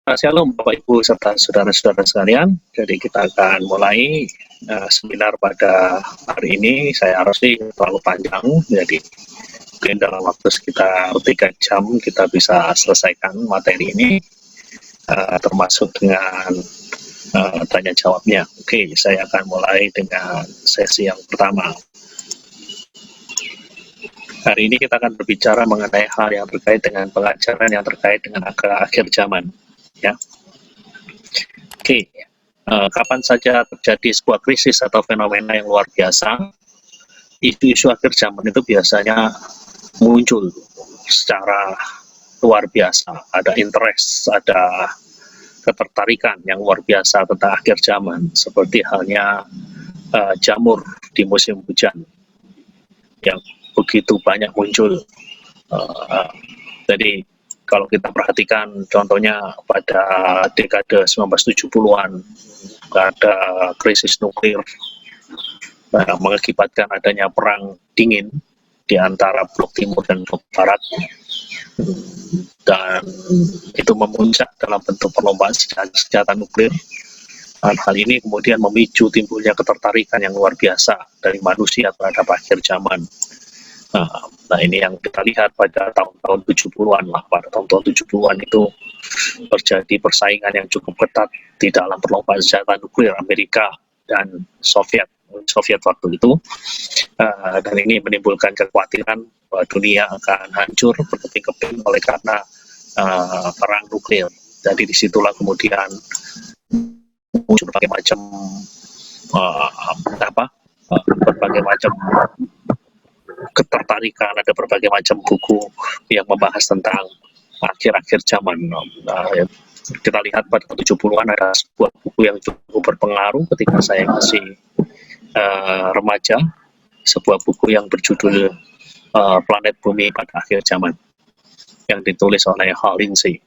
Shalom Bapak Ibu serta saudara-saudara sekalian. Jadi kita akan mulai seminar pada hari ini. Saya harus sih terlalu panjang, jadi mungkin dalam waktu sekitar 3 jam kita bisa selesaikan materi ini, termasuk dengan tanya jawabnya. Oke, saya akan mulai dengan sesi yang pertama. Hari ini kita akan berbicara mengenai hal yang terkait dengan pengajaran yang terkait dengan akhir zaman. Ya. Oke, kapan saja terjadi sebuah krisis atau fenomena yang luar biasa, isu-isu akhir zaman itu biasanya muncul secara luar biasa. Ada interest, ada ketertarikan yang luar biasa tentang akhir zaman, seperti halnya jamur di musim hujan yang begitu banyak muncul. Jadi kalau kita perhatikan contohnya pada dekade 1970-an ada krisis nuklir mengakibatkan adanya perang dingin di antara blok timur dan blok barat, dan itu memuncak dalam bentuk perlombaan senjata nuklir. Dan hal ini kemudian memicu timbulnya ketertarikan yang luar biasa dari manusia terhadap akhir zaman. Nah ini yang kita lihat pada tahun-tahun 70-an lah. Pada tahun-tahun 70-an itu terjadi persaingan yang cukup ketat di dalam perlombaan senjata nuklir Amerika dan Soviet waktu itu, dan ini menimbulkan kekhawatiran bahwa dunia akan hancur berkeping-keping oleh karena perang nuklir. Jadi disitulah kemudian muncul berbagai macam berbagai macam ketertarikan, ada berbagai macam buku yang membahas tentang akhir-akhir zaman. Kita lihat pada 70-an ada sebuah buku yang cukup berpengaruh ketika saya masih remaja, sebuah buku yang berjudul Planet Bumi pada Akhir Zaman, yang ditulis oleh Hal Lindsey.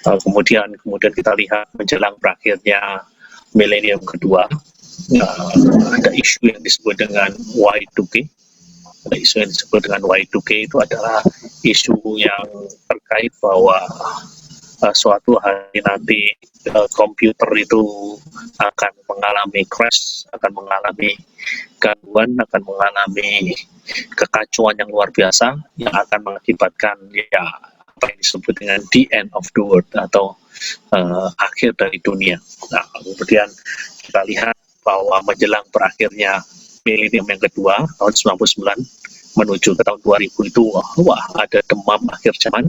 Kemudian kita lihat menjelang berakhirnya milenium kedua, ada isu yang disebut dengan Y2K. Isu yang disebut dengan Y2K itu adalah isu yang terkait bahwa suatu hari nanti komputer itu akan mengalami crash, akan mengalami gangguan, akan mengalami kekacauan yang luar biasa yang akan mengakibatkan apa yang disebut dengan the end of the world atau akhir dari dunia. Nah, kemudian kita lihat bahwa menjelang berakhirnya milenium yang kedua tahun 99 menuju ke tahun 2000 itu ada demam akhir zaman,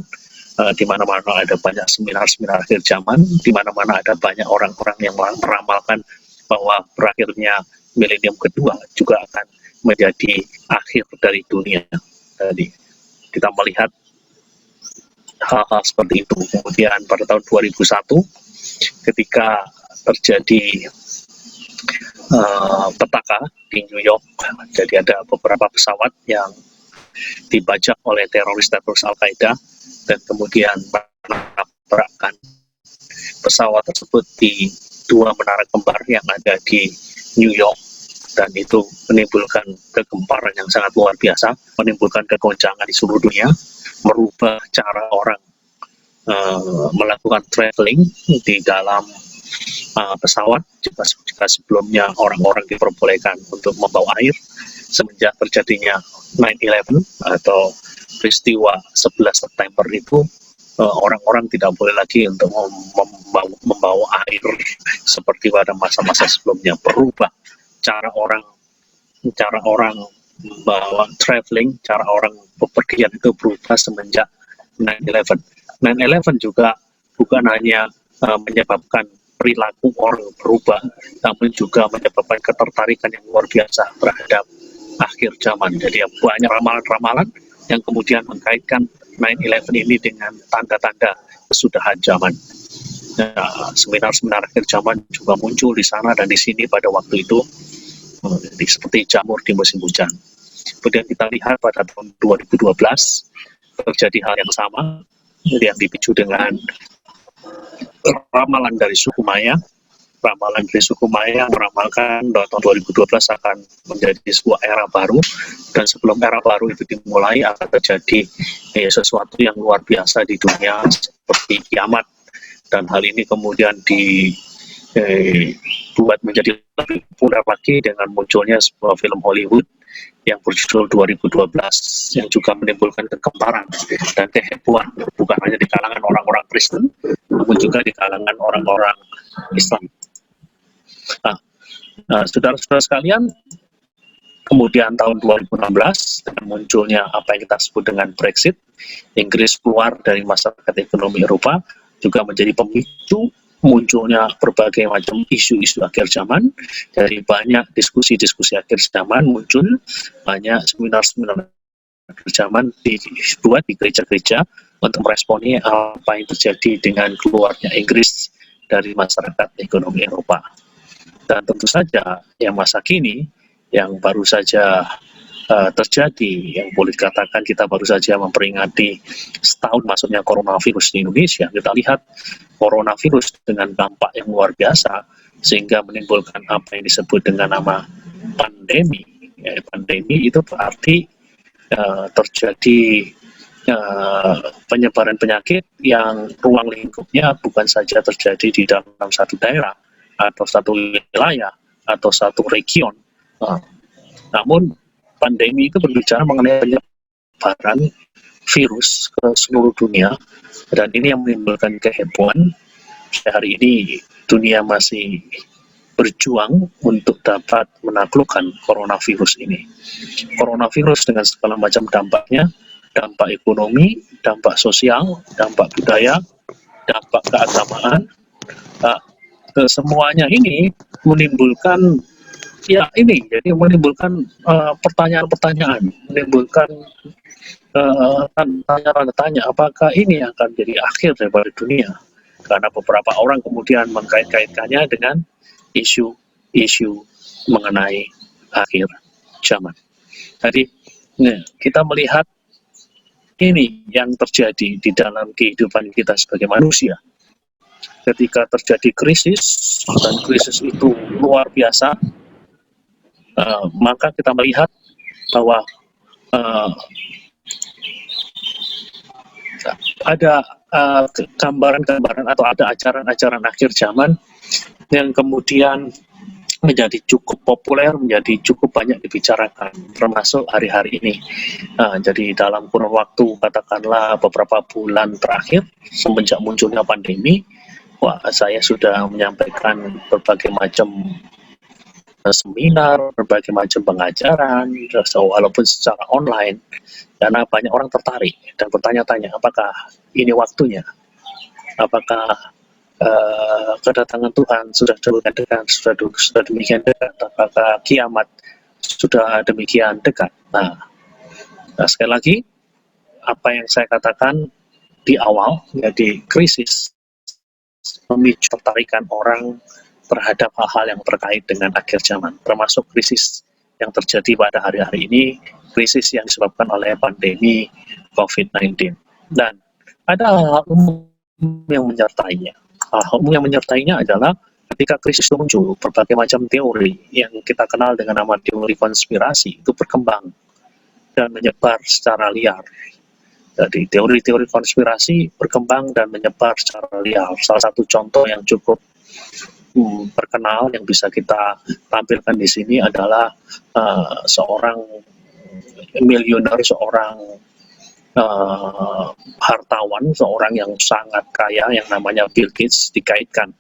di mana-mana ada banyak seminar-seminar akhir zaman, di mana-mana ada banyak orang-orang yang meramalkan bahwa berakhirnya milenium kedua juga akan menjadi akhir dari dunia. Jadi kita melihat hal-hal seperti itu. Kemudian pada tahun 2001 ketika terjadi petaka di New York, jadi ada beberapa pesawat yang dibajak oleh teroris Al-Qaeda dan kemudian menabrakkan pesawat tersebut di dua menara kembar yang ada di New York, dan itu menimbulkan kegemparan yang sangat luar biasa, menimbulkan kegoncangan di seluruh dunia, merubah cara orang melakukan traveling di dalam pesawat. Jika sebelumnya orang-orang diperbolehkan untuk membawa air, semenjak terjadinya 9/11 atau peristiwa 11 September itu, orang-orang tidak boleh lagi untuk membawa air seperti pada masa-masa sebelumnya. Berubah cara orang membawa traveling, cara orang bepergian itu berubah semenjak 9/11. 9/11 juga bukan hanya menyebabkan perilaku orang berubah, namun juga menyebabkan ketertarikan yang luar biasa terhadap akhir zaman. Jadi banyak ramalan-ramalan yang kemudian mengkaitkan 9/11 ini dengan tanda-tanda kesudahan zaman. Seminar-seminar akhir zaman juga muncul di sana dan di sini pada waktu itu, seperti jamur di musim hujan. Kemudian kita lihat pada tahun 2012 terjadi hal yang sama, yang dipicu dengan ramalan dari suku Maya. Ramalan dari suku Maya meramalkan bahwa tahun 2012 akan menjadi sebuah era baru, dan sebelum era baru itu dimulai akan terjadi sesuatu yang luar biasa di dunia seperti kiamat dan hal ini kemudian dibuat menjadi lebih populer lagi dengan munculnya sebuah film Hollywood yang berjudul 2012 yang juga menimbulkan kegemparan dan kehebohan bukan hanya di kalangan orang-orang Kristen namun juga di kalangan orang-orang Islam. Saudara-saudara sekalian, kemudian tahun 2016 dengan munculnya apa yang kita sebut dengan Brexit, Inggris keluar dari masyarakat ekonomi Eropa juga menjadi pemicu munculnya berbagai macam isu-isu akhir zaman. Dari banyak diskusi-diskusi akhir zaman muncul banyak seminar-seminar akhir zaman dibuat di gereja-gereja untuk meresponi apa yang terjadi dengan keluarnya Inggris dari masyarakat ekonomi Eropa. Dan tentu saja yang masa kini yang baru saja terjadi, yang boleh dikatakan kita baru saja memperingati setahun masuknya coronavirus di Indonesia. Kita lihat coronavirus dengan dampak yang luar biasa sehingga menimbulkan apa yang disebut dengan nama pandemi. Pandemi itu berarti terjadi penyebaran penyakit yang ruang lingkupnya bukan saja terjadi di dalam satu daerah atau satu wilayah atau satu region, namun pandemi itu berbicara mengenai penyebaran virus ke seluruh dunia, dan ini yang menimbulkan kehebohan. Hari ini dunia masih berjuang untuk dapat menaklukkan coronavirus ini. Coronavirus dengan segala macam dampaknya, dampak ekonomi, dampak sosial, dampak budaya, dampak keagamaan, semuanya ini menimbulkan jadi menimbulkan pertanyaan-pertanyaan, menimbulkan tanda tanya apakah ini akan jadi akhir daripada dunia, karena beberapa orang kemudian mengkait-kaitkannya dengan isu-isu mengenai akhir zaman. Jadi kita melihat ini yang terjadi di dalam kehidupan kita sebagai manusia. Ketika terjadi krisis dan krisis itu luar biasa, maka kita melihat bahwa ada gambaran-gambaran atau ada ajaran-ajaran akhir zaman yang kemudian menjadi cukup populer, menjadi cukup banyak dibicarakan, termasuk hari-hari ini. Jadi dalam kurun waktu katakanlah beberapa bulan terakhir semenjak munculnya pandemi, saya sudah menyampaikan berbagai macam seminar, berbagai macam pengajaran, walaupun secara online, karena banyak orang tertarik dan bertanya-tanya apakah ini waktunya, apakah kedatangan Tuhan sudah demikian dekat, apakah kiamat sudah demikian dekat. Nah, sekali lagi apa yang saya katakan di awal, jadi krisis memicu tertarikan orang terhadap hal-hal yang terkait dengan akhir zaman, termasuk krisis yang terjadi pada hari-hari ini, krisis yang disebabkan oleh pandemi COVID-19. Dan ada hal umum yang menyertainya. Hal umum yang menyertainya adalah ketika krisis itu muncul, berbagai macam teori yang kita kenal dengan nama teori konspirasi itu berkembang dan menyebar secara liar. Jadi teori-teori konspirasi berkembang dan menyebar secara liar. Salah satu contoh yang cukup terkenal yang bisa kita tampilkan di sini adalah seorang miliuner, seorang hartawan, seorang yang sangat kaya yang namanya Bill Gates dikaitkan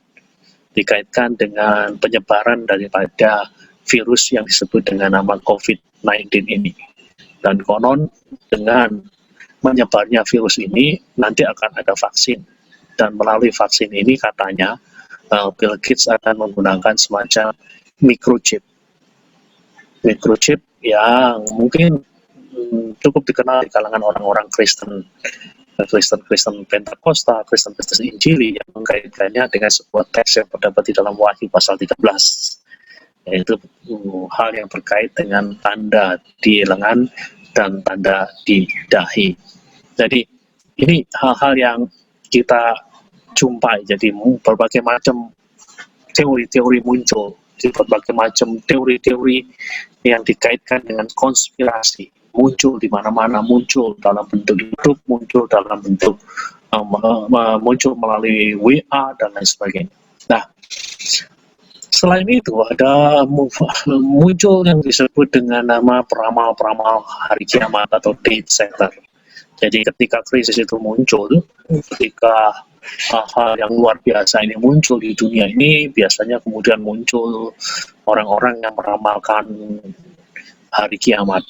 dengan penyebaran daripada virus yang disebut dengan nama COVID-19 ini. Dan konon dengan menyebarnya virus ini nanti akan ada vaksin, dan melalui vaksin ini katanya Bill Gates akan menggunakan semacam microchip yang mungkin cukup dikenal di kalangan orang-orang Kristen Pentakosta, Kristen Injili, yang mengkaitkannya dengan sebuah teks yang terdapat di dalam Wahyu pasal 13, yaitu hal yang terkait dengan tanda di lengan dan tanda di dahi. Jadi ini hal-hal yang kita jumpai. Jadi berbagai macam teori-teori muncul, berbagai macam teori-teori yang dikaitkan dengan konspirasi muncul di mana-mana, muncul dalam bentuk YouTube, muncul dalam bentuk muncul melalui WA dan lain sebagainya. Nah, selain itu ada muncul yang disebut dengan nama peramal-peramal hari kiamat atau date setter. Jadi ketika krisis itu muncul, ketika hal-hal yang luar biasa ini muncul di dunia ini, biasanya kemudian muncul orang-orang yang meramalkan hari kiamat,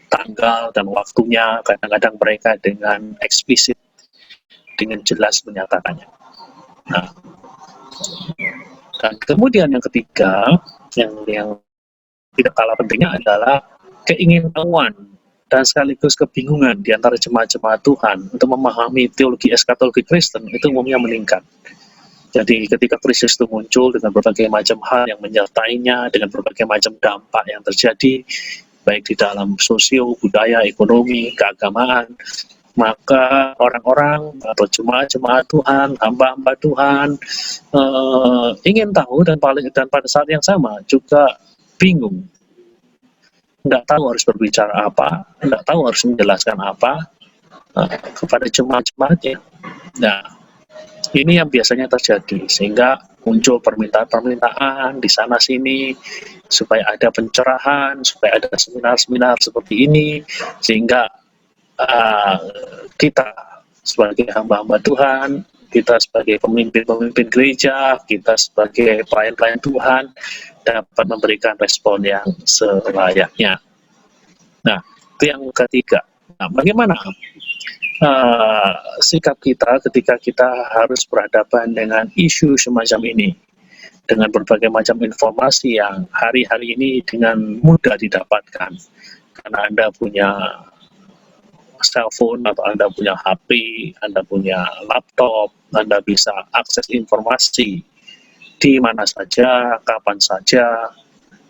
tanggal dan waktunya, kadang-kadang mereka dengan eksplisit, dengan jelas menyatakannya. Nah, dan kemudian yang ketiga, yang tidak kalah pentingnya adalah keingintahuan dan sekaligus kebingungan di antara jemaat-jemaat Tuhan untuk memahami teologi eskatologi Kristen itu umumnya meningkat. Jadi ketika krisis itu muncul dengan berbagai macam hal yang menyertainya, dengan berbagai macam dampak yang terjadi, baik di dalam sosio, budaya, ekonomi, keagamaan, maka orang-orang atau jemaat-jemaat Tuhan, hamba-hamba Tuhan ingin tahu dan pada saat yang sama juga bingung, nggak tahu harus berbicara apa, nggak tahu harus menjelaskan apa kepada jemaat-jemaatnya. Nah, ini yang biasanya terjadi, sehingga muncul permintaan-permintaan di sana-sini, supaya ada pencerahan, supaya ada seminar-seminar seperti ini, sehingga kita sebagai hamba-hamba Tuhan, kita sebagai pemimpin-pemimpin gereja, kita sebagai pelayan-pelayan Tuhan, dapat memberikan respon yang selayaknya. Nah, itu yang ketiga. Nah, bagaimana sikap kita ketika kita harus berhadapan dengan isu semacam ini, dengan berbagai macam informasi yang hari-hari ini dengan mudah didapatkan karena Anda punya cellphone atau Anda punya HP, Anda punya laptop, Anda bisa akses informasi di mana saja, kapan saja,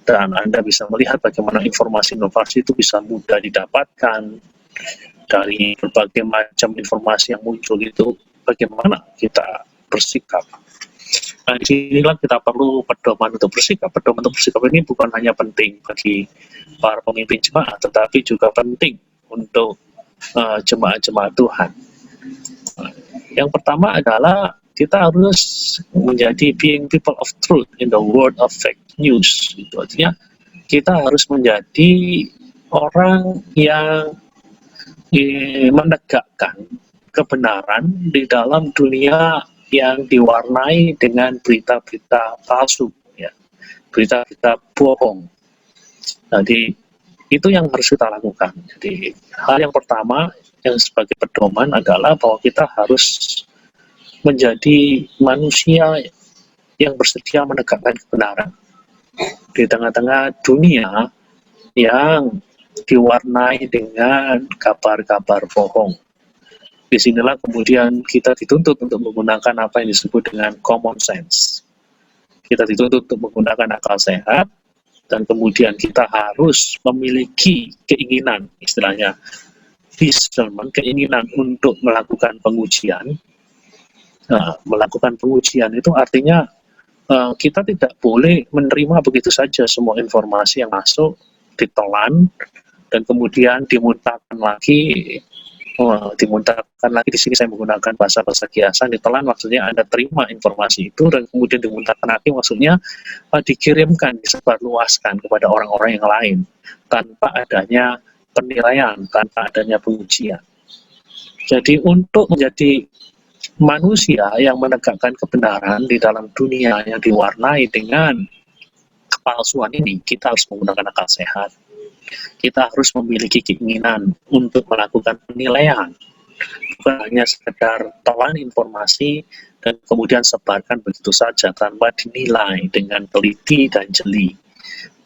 dan Anda bisa melihat bagaimana informasi-informasi itu bisa mudah didapatkan dari berbagai macam informasi yang muncul itu, bagaimana kita bersikap. Nah, disinilah kita perlu pedoman untuk bersikap. Pedoman untuk bersikap ini bukan hanya penting bagi para pemimpin jemaat, tetapi juga penting untuk jemaat-jemaat Tuhan. Yang pertama adalah kita harus menjadi being people of truth in the world of fake news. Itu artinya kita harus menjadi orang yang menegakkan kebenaran di dalam dunia yang diwarnai dengan berita-berita palsu, ya, berita-berita bohong. Jadi itu yang harus kita lakukan. Jadi hal yang pertama yang sebagai pedoman adalah bahwa kita harus menjadi manusia yang bersedia menegakkan kebenaran di tengah-tengah dunia yang diwarnai dengan kabar-kabar bohong. Disinilah kemudian kita dituntut untuk menggunakan apa yang disebut dengan common sense. Kita dituntut untuk menggunakan akal sehat, dan kemudian kita harus memiliki keinginan, istilahnya discernment, keinginan untuk melakukan pengujian. Melakukan pengujian itu artinya kita tidak boleh menerima begitu saja semua informasi yang masuk, ditelan, dan kemudian dimuntahkan lagi. Dimuntahkan lagi di sini saya menggunakan bahasa kiasan. Ditelan maksudnya Anda terima informasi itu dan kemudian dimuntahkan lagi, maksudnya dikirimkan, disebarluaskan kepada orang-orang yang lain tanpa adanya penilaian, tanpa adanya pengujian. Jadi untuk menjadi manusia yang menegakkan kebenaran di dalam dunia yang diwarnai dengan kepalsuan ini, kita harus menggunakan akal sehat. Kita harus memiliki keinginan untuk melakukan penilaian, bukan hanya sekedar telan informasi dan kemudian sebarkan begitu saja tanpa dinilai dengan teliti dan jeli.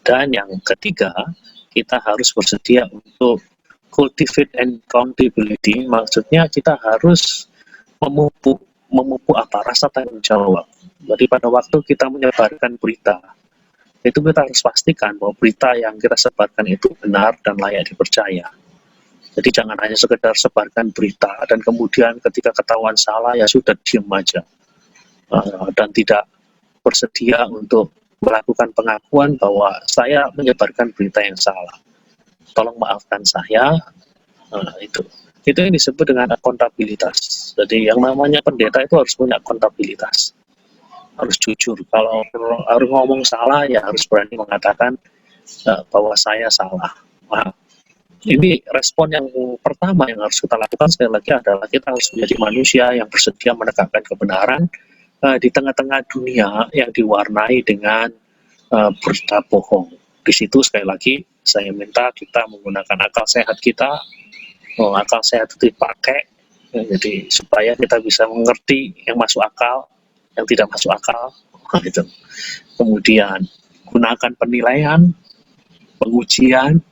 Dan yang ketiga, kita harus bersedia untuk cultivate accountability, maksudnya kita harus memupuk rasa tanggung jawab. Jadi pada waktu kita menyebarkan berita, itu kita harus pastikan bahwa berita yang kita sebarkan itu benar dan layak dipercaya. Jadi jangan hanya sekedar sebarkan berita dan kemudian ketika ketahuan salah ya sudah diam aja, dan tidak bersedia untuk melakukan pengakuan bahwa saya menyebarkan berita yang salah. Tolong maafkan saya. Itu yang disebut dengan akuntabilitas. Jadi yang namanya pendeta itu harus punya akuntabilitas, harus jujur. Kalau harus ngomong salah, ya harus berani mengatakan bahwa saya salah. Nah, ini respon yang pertama yang harus kita lakukan sekali lagi adalah kita harus menjadi manusia yang bersedia menegakkan kebenaran di tengah-tengah dunia yang diwarnai dengan berita bohong. Di situ sekali lagi saya minta kita menggunakan akal sehat kita. Akal sehat itu dipakai jadi supaya kita bisa mengerti yang masuk akal, yang tidak masuk akal, gitu. Kemudian gunakan penilaian, pengujian,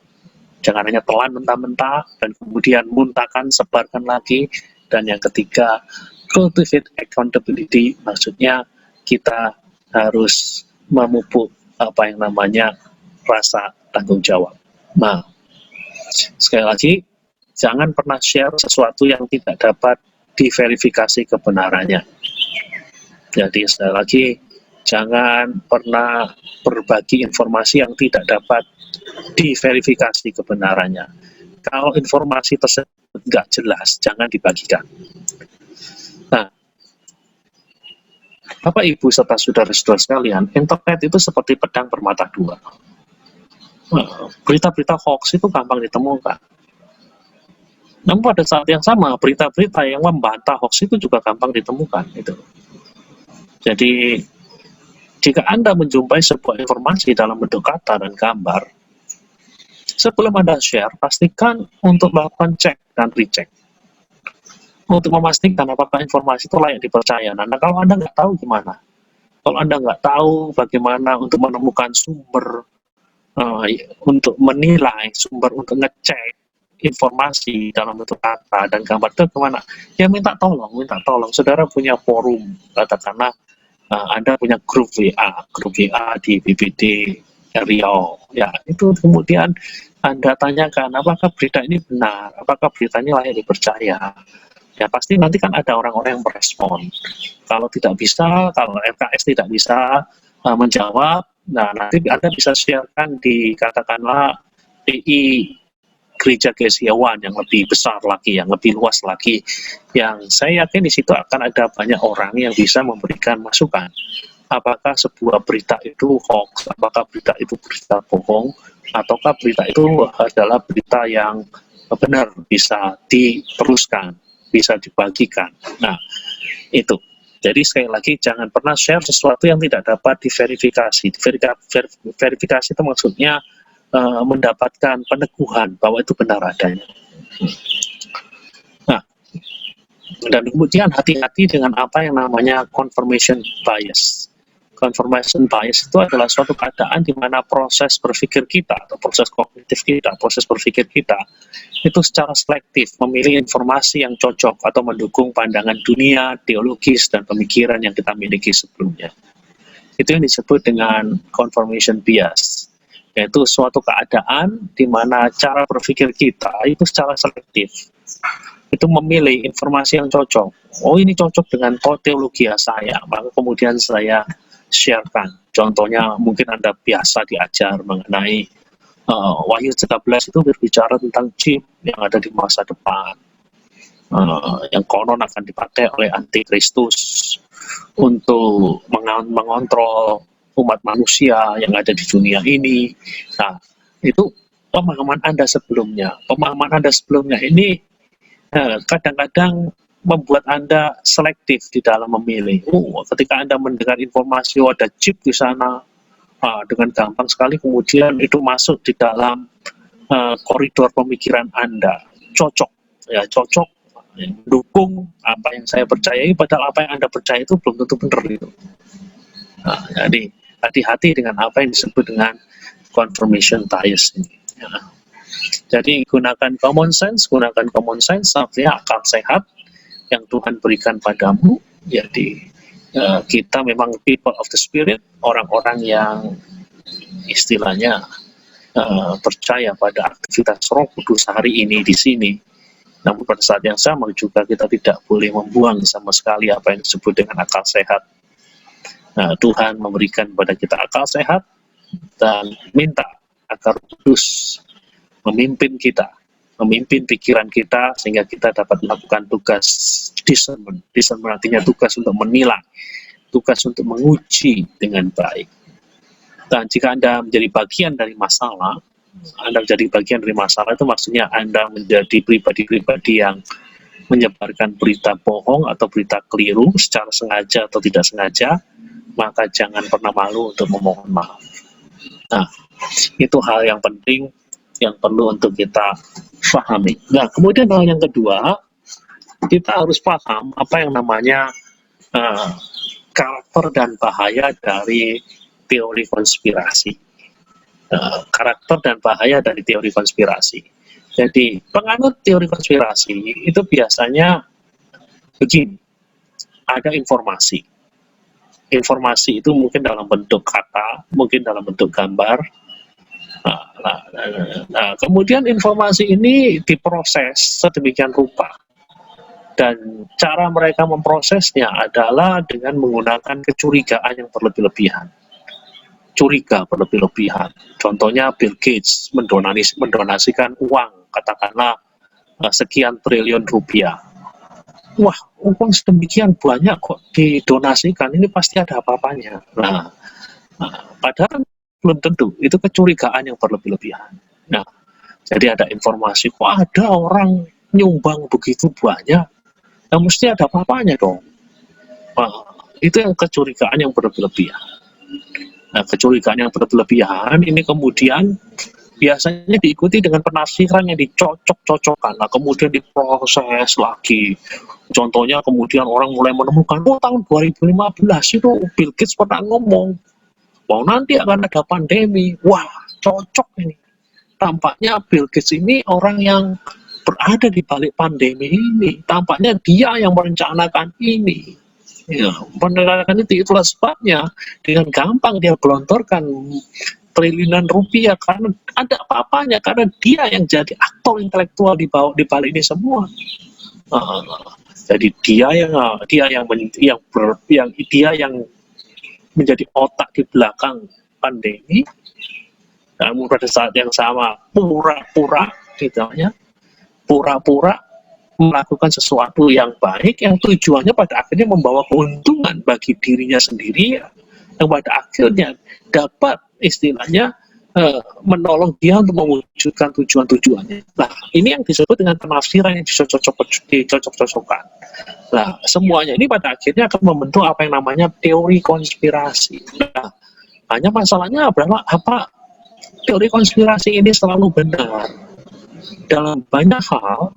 jangan hanya telan mentah-mentah, dan kemudian muntahkan, sebarkan lagi. Dan yang ketiga, cultivate accountability, maksudnya kita harus memupuk apa yang namanya rasa tanggung jawab. Nah, sekali lagi, jangan pernah share sesuatu yang tidak dapat diverifikasi kebenarannya. Jadi sekali lagi, jangan pernah berbagi informasi yang tidak dapat diverifikasi kebenarannya. Kalau informasi tersebut nggak jelas, jangan dibagikan. Nah, Bapak, Ibu, serta saudara-saudara sekalian, internet itu seperti pedang bermata dua. Berita-berita hoax itu gampang ditemukan. Namun pada saat yang sama, berita-berita yang membantah hoax itu juga gampang ditemukan. Gitu. Jadi, jika Anda menjumpai sebuah informasi dalam bentuk kata dan gambar, sebelum Anda share, pastikan untuk melakukan cek dan recheck. Untuk memastikan apakah informasi itu layak dipercaya. Nah, kalau Anda nggak tahu gimana? Kalau Anda nggak tahu bagaimana untuk menemukan sumber, untuk menilai sumber, untuk ngecek informasi dalam bentuk kata dan gambar itu kemana? Ya minta tolong. Saudara punya forum, katakanlah Anda punya grup WA di BPD Riau. Ya, itu kemudian Anda tanyakan apakah berita ini benar, apakah berita ini layak dipercaya. Ya pasti nanti kan ada orang-orang yang merespon. Kalau tidak bisa, kalau RKS tidak bisa menjawab, nah nanti Anda bisa sharekan di katakanlah DI Gereja Geziawan yang lebih besar lagi, yang lebih luas lagi, yang saya yakin di situ akan ada banyak orang yang bisa memberikan masukan. Apakah sebuah berita itu hoax, apakah berita itu berita bohong, ataukah berita itu adalah berita yang benar bisa diteruskan, bisa dibagikan. Nah, itu. Jadi sekali lagi jangan pernah share sesuatu yang tidak dapat diverifikasi. Verifikasi itu maksudnya mendapatkan peneguhan bahwa itu benar adanya. Nah, dan kemudian hati-hati dengan apa yang namanya confirmation bias. Confirmation bias itu adalah suatu keadaan di mana proses berpikir kita atau proses kognitif kita, proses berpikir kita itu secara selektif memilih informasi yang cocok atau mendukung pandangan dunia, teologis, dan pemikiran yang kita miliki sebelumnya. Itu yang disebut dengan confirmation bias, yaitu suatu keadaan di mana cara berpikir kita itu secara selektif itu memilih informasi yang cocok. Oh, ini cocok dengan teologi saya, maka kemudian saya sharekan. Contohnya mungkin Anda biasa diajar mengenai Wahyu 13 itu berbicara tentang chip yang ada di masa depan, yang konon akan dipakai oleh antikristus untuk mengontrol umat manusia yang ada di dunia ini. Nah, itu pemahaman Anda sebelumnya. Pemahaman Anda sebelumnya ini kadang-kadang membuat Anda selektif di dalam memilih. Ketika Anda mendengar informasi ada chip di sana, dengan gampang sekali kemudian itu masuk di dalam koridor pemikiran Anda. Cocok, mendukung apa yang saya percayai, padahal apa yang Anda percaya itu belum tentu benar itu. Nah, jadi hati-hati dengan apa yang disebut dengan confirmation bias ini. Ya. Jadi gunakan common sense, artinya akal sehat yang Tuhan berikan padamu. Jadi kita memang people of the spirit, orang-orang yang istilahnya percaya pada aktivitas Roh Kudus hari ini di sini. Namun pada saat yang sama juga kita tidak boleh membuang sama sekali apa yang disebut dengan akal sehat. Nah, Tuhan memberikan kepada kita akal sehat dan minta agar Kudus memimpin kita memimpin pikiran kita sehingga kita dapat melakukan tugas discernment. Discernment artinya tugas untuk menilai, tugas untuk menguji dengan baik. Dan jika Anda menjadi bagian dari masalah, Anda menjadi bagian dari masalah itu maksudnya Anda menjadi pribadi-pribadi yang menyebarkan berita bohong atau berita keliru secara sengaja atau tidak sengaja, maka jangan pernah malu untuk memohon maaf. Nah, itu hal yang penting yang perlu untuk kita pahami. Nah, kemudian hal yang kedua, kita harus paham apa yang namanya karakter dan bahaya dari teori konspirasi. Karakter dan bahaya dari teori konspirasi. Jadi, penganut teori konspirasi itu biasanya begini, ada informasi. Informasi itu mungkin dalam bentuk kata, mungkin dalam bentuk gambar. Kemudian informasi ini diproses sedemikian rupa. Dan cara mereka memprosesnya adalah dengan menggunakan kecurigaan yang berlebih-lebihan. Curiga berlebih-lebihan. Contohnya Bill Gates mendonasikan uang, katakanlah sekian triliun rupiah. Wah, uang sedemikian banyak kok didonasikan, ini pasti ada apa-apanya. Nah, padahal kan belum tentu, itu kecurigaan yang berlebih-lebihan. Nah, jadi ada informasi, kok ada orang nyumbang begitu banyak, yang mesti ada apa-apanya dong. Nah, itu yang kecurigaan yang berlebihan. Nah, kecurigaan yang berlebihan ini kemudian biasanya diikuti dengan penafsiran yang dicocok-cocokkan. Nah, kemudian diproses lagi. Contohnya kemudian orang mulai menemukan, oh tahun 2015 itu Bill Gates pernah ngomong, bahwa nanti akan ada pandemi. Wah, cocok ini. Tampaknya Bill Gates ini orang yang berada di balik pandemi ini. Tampaknya dia yang merencanakan ini. Ya, merencanakan itu, itulah sebabnya dengan gampang dia gelontorkan triliunan rupiah karena ada apa-apanya, karena dia yang jadi aktor intelektual di balik ini semua. Jadi dia yang menjadi otak di belakang pandemi. Namun pada saat yang sama pura-pura melakukan sesuatu yang baik yang tujuannya pada akhirnya membawa keuntungan bagi dirinya sendiri, yang pada akhirnya dapat istilahnya menolong dia untuk mewujudkan tujuan-tujuannya. Nah, ini yang disebut dengan penafsiran yang dicocok-cocokkan. Nah, semuanya ini pada akhirnya akan membentuk apa yang namanya teori konspirasi. Nah, hanya masalahnya adalah apa teori konspirasi ini selalu benar dalam banyak hal,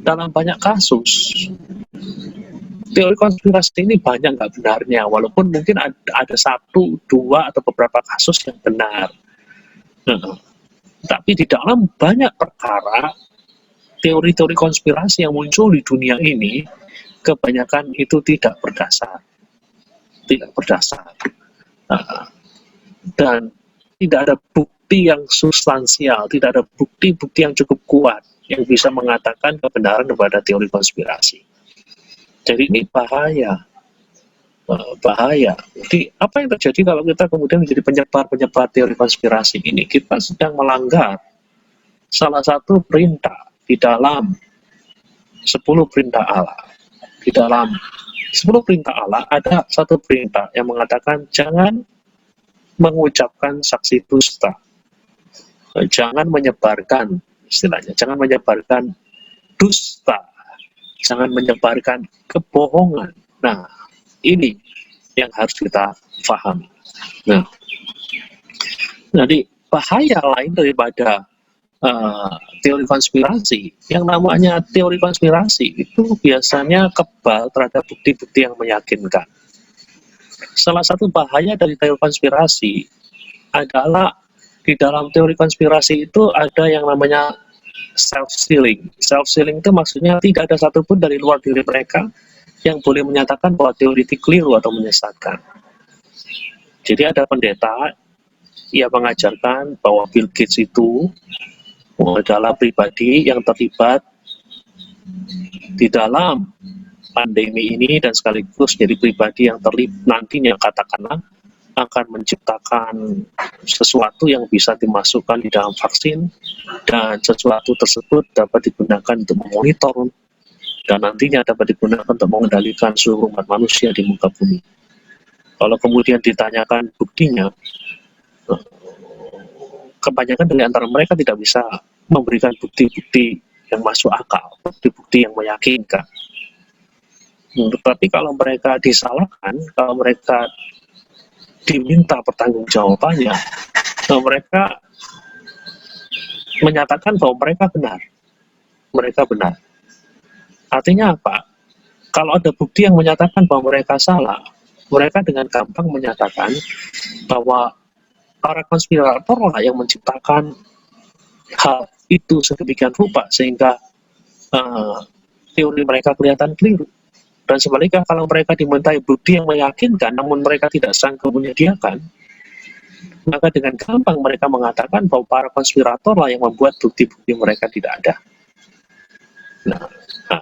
dalam banyak kasus. Teori konspirasi ini banyak nggak benarnya, walaupun mungkin ada satu, dua, atau beberapa kasus yang benar. Tapi di dalam banyak perkara, teori-teori konspirasi yang muncul di dunia ini, kebanyakan itu tidak berdasar. Dan tidak ada bukti yang substansial, tidak ada bukti-bukti yang cukup kuat yang bisa mengatakan kebenaran kepada teori konspirasi. Jadi ini bahaya. Jadi apa yang terjadi kalau kita kemudian menjadi penyebar teori konspirasi ini? Kita sedang melanggar salah satu perintah di dalam 10 perintah Allah. Di dalam 10 perintah Allah ada satu perintah yang mengatakan jangan mengucapkan saksi dusta. Jangan menyebarkan, istilahnya, jangan menyebarkan dusta. Jangan menyebarkan kebohongan. Nah, ini yang harus kita pahami. Nah, jadi bahaya lain daripada teori konspirasi, yang namanya teori konspirasi itu biasanya kebal terhadap bukti-bukti yang meyakinkan. Salah satu bahaya dari teori konspirasi adalah di dalam teori konspirasi itu ada yang namanya self-sealing. Self-sealing itu maksudnya tidak ada satupun dari luar diri mereka yang boleh menyatakan bahwa teori itu keliru atau menyesatkan. Jadi ada pendeta yang mengajarkan bahwa Bill Gates itu adalah pribadi yang terlibat di dalam pandemi ini dan sekaligus jadi pribadi yang terlibat nantinya katakanlah akan menciptakan sesuatu yang bisa dimasukkan di dalam vaksin, dan sesuatu tersebut dapat digunakan untuk memonitor dan nantinya dapat digunakan untuk mengendalikan seluruh umat manusia di muka bumi. Kalau kemudian ditanyakan buktinya, kebanyakan dari antara mereka tidak bisa memberikan bukti-bukti yang masuk akal, bukti-bukti yang meyakinkan. Tetapi kalau mereka disalahkan, kalau mereka diminta pertanggungjawabannya, mereka menyatakan bahwa mereka benar. Mereka benar. Artinya apa? Kalau ada bukti yang menyatakan bahwa mereka salah, mereka dengan gampang menyatakan bahwa para konspirator lah yang menciptakan hal itu sedemikian rupa sehingga teori mereka kelihatan keliru. Dan sebaliknya kalau mereka dimintai bukti yang meyakinkan namun mereka tidak sanggup menyediakan, maka dengan gampang mereka mengatakan bahwa para konspirator lah yang membuat bukti-bukti mereka tidak ada. Nah,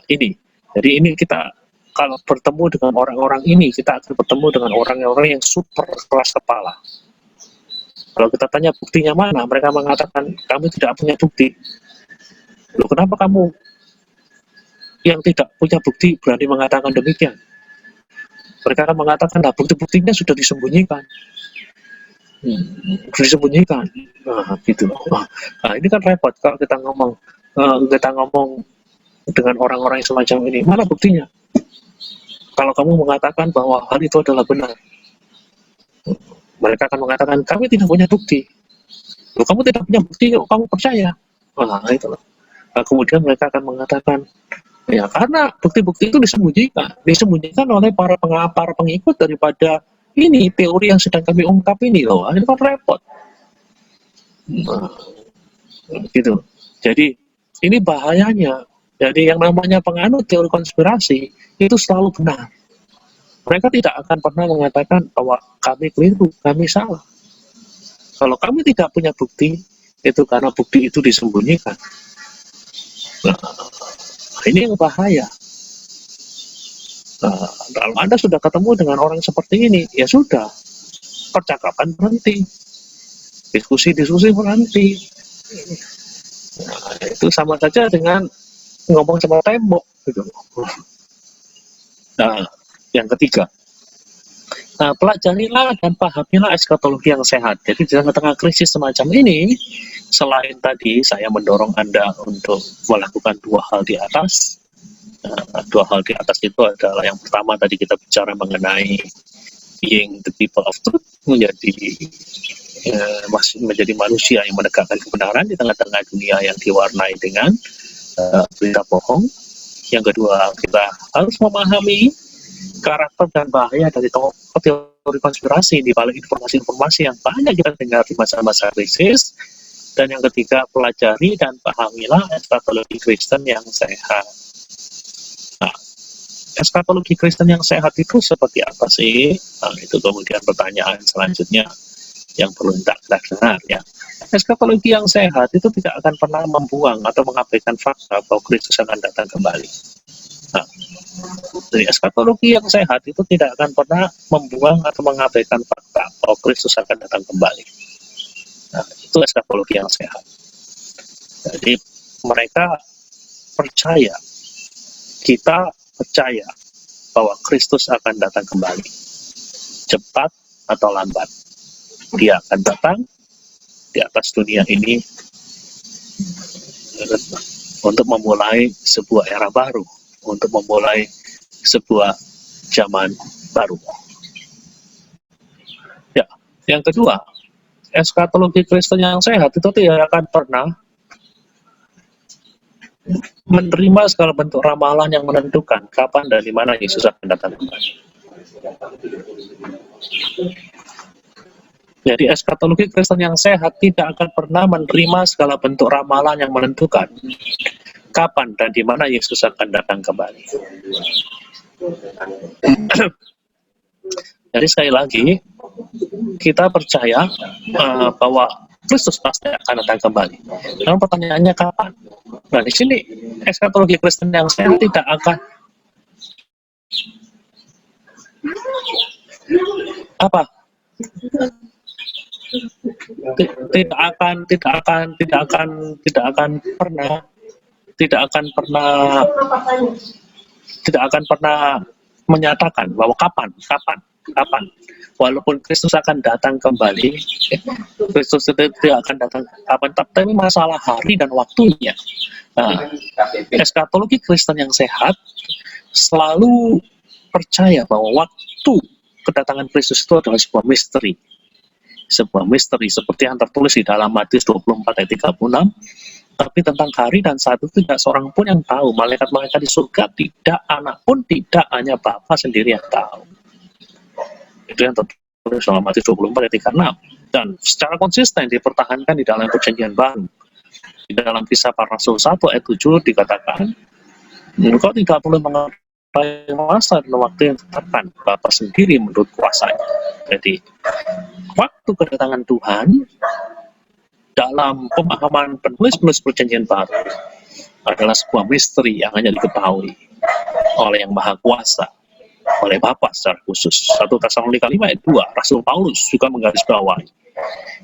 ini. Jadi ini kita kalau bertemu dengan orang-orang ini, kita akan bertemu dengan orang-orang yang super keras kepala. Kalau kita tanya buktinya mana, mereka mengatakan kami tidak punya bukti. Loh, kenapa kamu yang tidak punya bukti berani mengatakan demikian? Mereka akan mengatakan, nah bukti-buktinya sudah disembunyikan. Disembunyikan. Nah, gitu. Nah, ini kan repot kalau kita ngomong dengan orang-orang yang semacam ini. Mana buktinya? Kalau kamu mengatakan bahwa hal itu adalah benar, mereka akan mengatakan kami tidak punya bukti. Loh, kamu tidak punya bukti, kamu percaya? Nah, itu. Nah, kemudian mereka akan mengatakan, ya karena bukti-bukti itu disembunyikan oleh para pengikut daripada ini teori yang sedang kami ungkap ini loh. Ini kan repot. Nah, gitu. Jadi ini bahayanya. Jadi yang namanya penganut teori konspirasi itu selalu benar. Mereka tidak akan pernah mengatakan bahwa kami keliru, kami salah. Kalau kami tidak punya bukti, itu karena bukti itu disembunyikan. Nah, ini yang bahaya. Nah, kalau Anda sudah ketemu dengan orang seperti ini, ya sudah, percakapan berhenti, diskusi berhenti. Nah, itu sama saja dengan ngomong sama tembok. Gitu. Nah, yang ketiga, pelajarilah dan pahamilah eskatologi yang sehat. Jadi di tengah-tengah krisis semacam ini, selain tadi saya mendorong Anda untuk melakukan dua hal di atas. Dua hal di atas itu adalah yang pertama tadi kita bicara mengenai being the people of truth, menjadi manusia yang menegakkan kebenaran di tengah-tengah dunia yang diwarnai dengan berita bohong. Yang kedua, kita harus memahami karakter dan bahaya dari teori konspirasi di balik informasi-informasi yang banyak kita dengar di masa-masa krisis. Dan yang ketiga, pelajari dan pahamilah eskatologi Kristen yang sehat. Nah, eskatologi Kristen yang sehat itu seperti apa sih? Nah, itu kemudian pertanyaan selanjutnya yang perlu kita dengar ya. Eskatologi yang sehat itu tidak akan pernah membuang atau mengabaikan fakta bahwa Kristus akan datang kembali. Nah, dari eskatologi yang sehat itu tidak akan pernah membuang atau mengabaikan fakta bahwa Kristus akan datang kembali. Nah, itu eskatologi yang sehat. Jadi mereka percaya, kita percaya bahwa Kristus akan datang kembali, cepat atau lambat. Dia akan datang di atas dunia ini untuk memulai sebuah era baru, untuk memulai sebuah zaman baru. Ya, yang kedua, eskatologi Kristen yang sehat itu tidak akan pernah menerima segala bentuk ramalan yang menentukan kapan dan di mana Yesus akan datang kembali. Jadi eskatologi Kristen yang sehat tidak akan pernah menerima segala bentuk ramalan yang menentukan kapan dan di mana Yesus akan datang kembali. Jadi sekali lagi, kita percaya bahwa Kristus pasti akan datang kembali. Namun pertanyaannya kapan? Nah, di sini eskatologi Kristen yang sehat tidak akan apa? tidak akan pernah tidak akan pernah tidak akan pernah menyatakan bahwa kapan walaupun Kristus akan datang kembali, Kristus itu tidak akan datang kapan, tapi masalah hari dan waktunya. Nah, eskatologi Kristen yang sehat selalu percaya bahwa waktu kedatangan Kristus itu adalah sebuah misteri seperti yang tertulis di dalam Matius 24 ayat 36. Tapi tentang hari dan saat itu tidak seorang pun yang tahu, malaikat-malaikat di surga tidak, anak pun tidak, hanya Bapa sendiri yang tahu. Itu yang tertulis dalam Matius 24 ayat 36. Dan secara konsisten dipertahankan di dalam Perjanjian Baru. Di dalam Kisah Para Rasul 1 ayat 7 dikatakan, engkau tidak boleh mengetahui masa dan waktu yang ditetapkan Bapa sendiri menurut kuasanya. Jadi waktu kedatangan Tuhan dalam pemahaman penulis-penulis Perjanjian Baru adalah sebuah misteri yang hanya diketahui oleh Yang Maha Kuasa, oleh Bapa secara khusus. 1 Tesalonika 5 ayat 2, Rasul Paulus juga menggarisbawahi,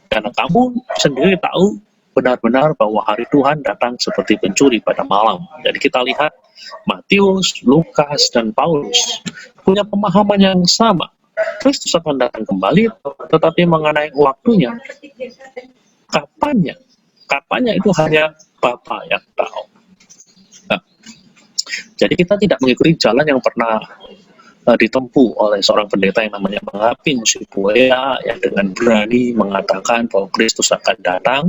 karena kamu sendiri tahu benar-benar bahwa hari Tuhan datang seperti pencuri pada malam. Jadi kita lihat Matius, Lukas, dan Paulus punya pemahaman yang sama. Kristus akan datang kembali, tetapi mengenai waktunya, kapannya itu hanya Bapa yang tahu. Nah, jadi kita tidak mengikuti jalan yang pernah ditempuh oleh seorang pendeta yang namanya Agapin Sibuea, yang dengan berani mengatakan bahwa Kristus akan datang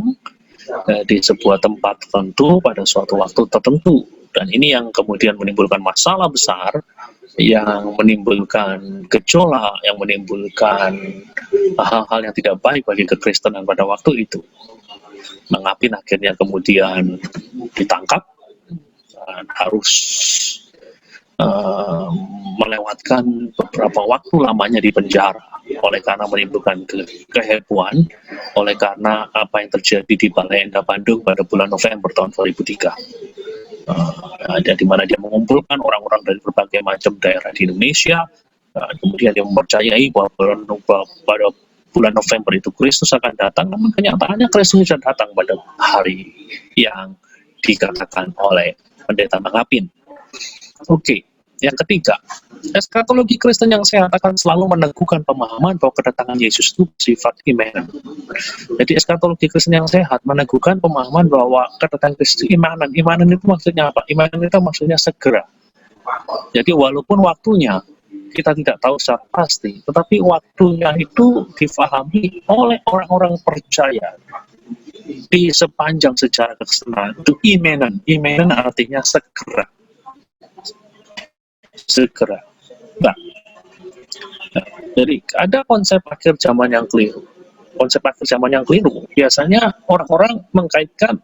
di sebuah tempat tertentu pada suatu waktu tertentu. Dan ini yang kemudian menimbulkan masalah besar, yang menimbulkan gejolak, yang menimbulkan hal-hal yang tidak baik bagi kekristenan pada waktu itu. Agapin akhirnya kemudian ditangkap dan harus melewatkan beberapa waktu lamanya di penjara oleh karena menimbulkan kehebohan, oleh karena apa yang terjadi di Balai Endah Bandung pada bulan November tahun 2003. Ada di mana dia mengumpulkan orang-orang dari berbagai macam daerah di Indonesia, kemudian dia mempercayai bahwa pada bulan November itu Kristus akan datang, namun kenyataannya Kristus sudah datang pada hari yang dikatakan oleh pendeta Agapin. Oke, yang ketiga, eskatologi Kristen yang sehat akan selalu meneguhkan pemahaman bahwa kedatangan Yesus itu sifat imanen. Jadi eskatologi Kristen yang sehat meneguhkan pemahaman bahwa kedatangan Kristus itu imanen. Imanen itu maksudnya apa? Imanen itu maksudnya segera. Jadi walaupun waktunya kita tidak tahu secara pasti, tetapi waktunya itu difahami oleh orang-orang percaya di sepanjang sejarah kekristenan itu imanen. Imanen artinya segera. Nah, jadi ada konsep akhir zaman yang keliru. Konsep akhir zaman yang keliru biasanya orang-orang mengkaitkan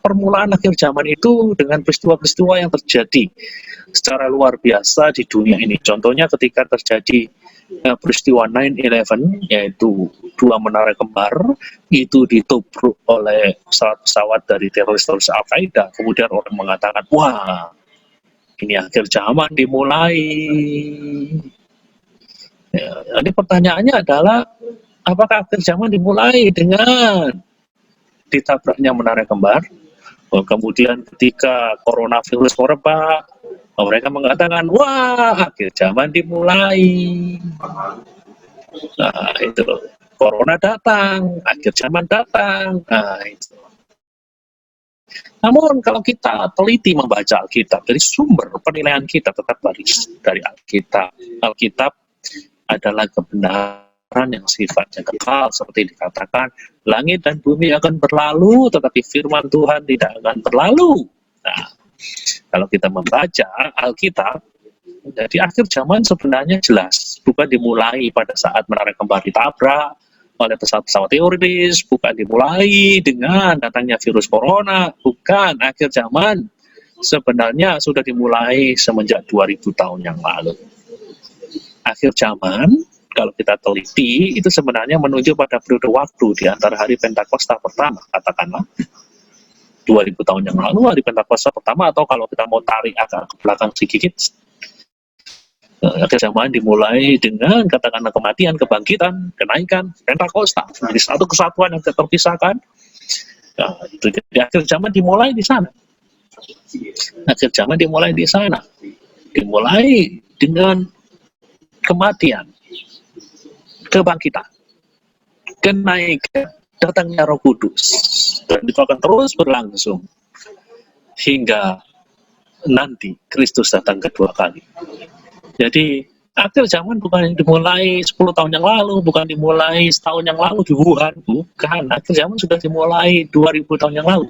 permulaan akhir zaman itu dengan peristiwa-peristiwa yang terjadi secara luar biasa di dunia ini. Contohnya ketika terjadi peristiwa 9/11, yaitu 2 menara kembar itu ditubruk oleh pesawat dari teroris Al-Qaeda. Kemudian orang mengatakan, wah, ini akhir zaman dimulai. Ya, jadi pertanyaannya adalah, apakah akhir zaman dimulai dengan ditabraknya menara kembar? Kemudian ketika coronavirus merebak, mereka mengatakan, wah, akhir zaman dimulai. Nah, itu corona datang, akhir zaman datang. Nah, itu. Namun kalau kita teliti membaca Alkitab, dari sumber penilaian kita tetap dari Alkitab. Alkitab adalah kebenaran yang sifatnya kekal, seperti dikatakan, langit dan bumi akan berlalu, tetapi firman Tuhan tidak akan berlalu. Nah, kalau kita membaca Alkitab, jadi akhir zaman sebenarnya jelas, bukan dimulai pada saat menara kembar ditabrak oleh pesawat-pesawat teroris, bukan dimulai dengan datangnya virus corona, bukan. Akhir zaman sebenarnya sudah dimulai semenjak 2000 tahun yang lalu. Akhir zaman, kalau kita teliti, itu sebenarnya menuju pada periode waktu di antara hari Pentakosta pertama, katakanlah 2000 tahun yang lalu, hari Pentakosta pertama, atau kalau kita mau tarik agak ke belakang sedikit, Akhir zaman dimulai dengan katakanlah kematian, kebangkitan, kenaikan, Pentakosta, menjadi satu kesatuan yang tidak terpisahkan. Nah, itu jadi akhir zaman dimulai di sana. Akhir zaman dimulai di sana. Dimulai dengan kematian, kebangkitan, kenaikan, datangnya Roh Kudus. Dan itu akan terus berlangsung hingga nanti Kristus datang kedua kali. Jadi akhir zaman bukan dimulai 10 tahun yang lalu, bukan dimulai setahun yang lalu di Wuhan, bukan. Akhir zaman sudah dimulai 2000 tahun yang lalu.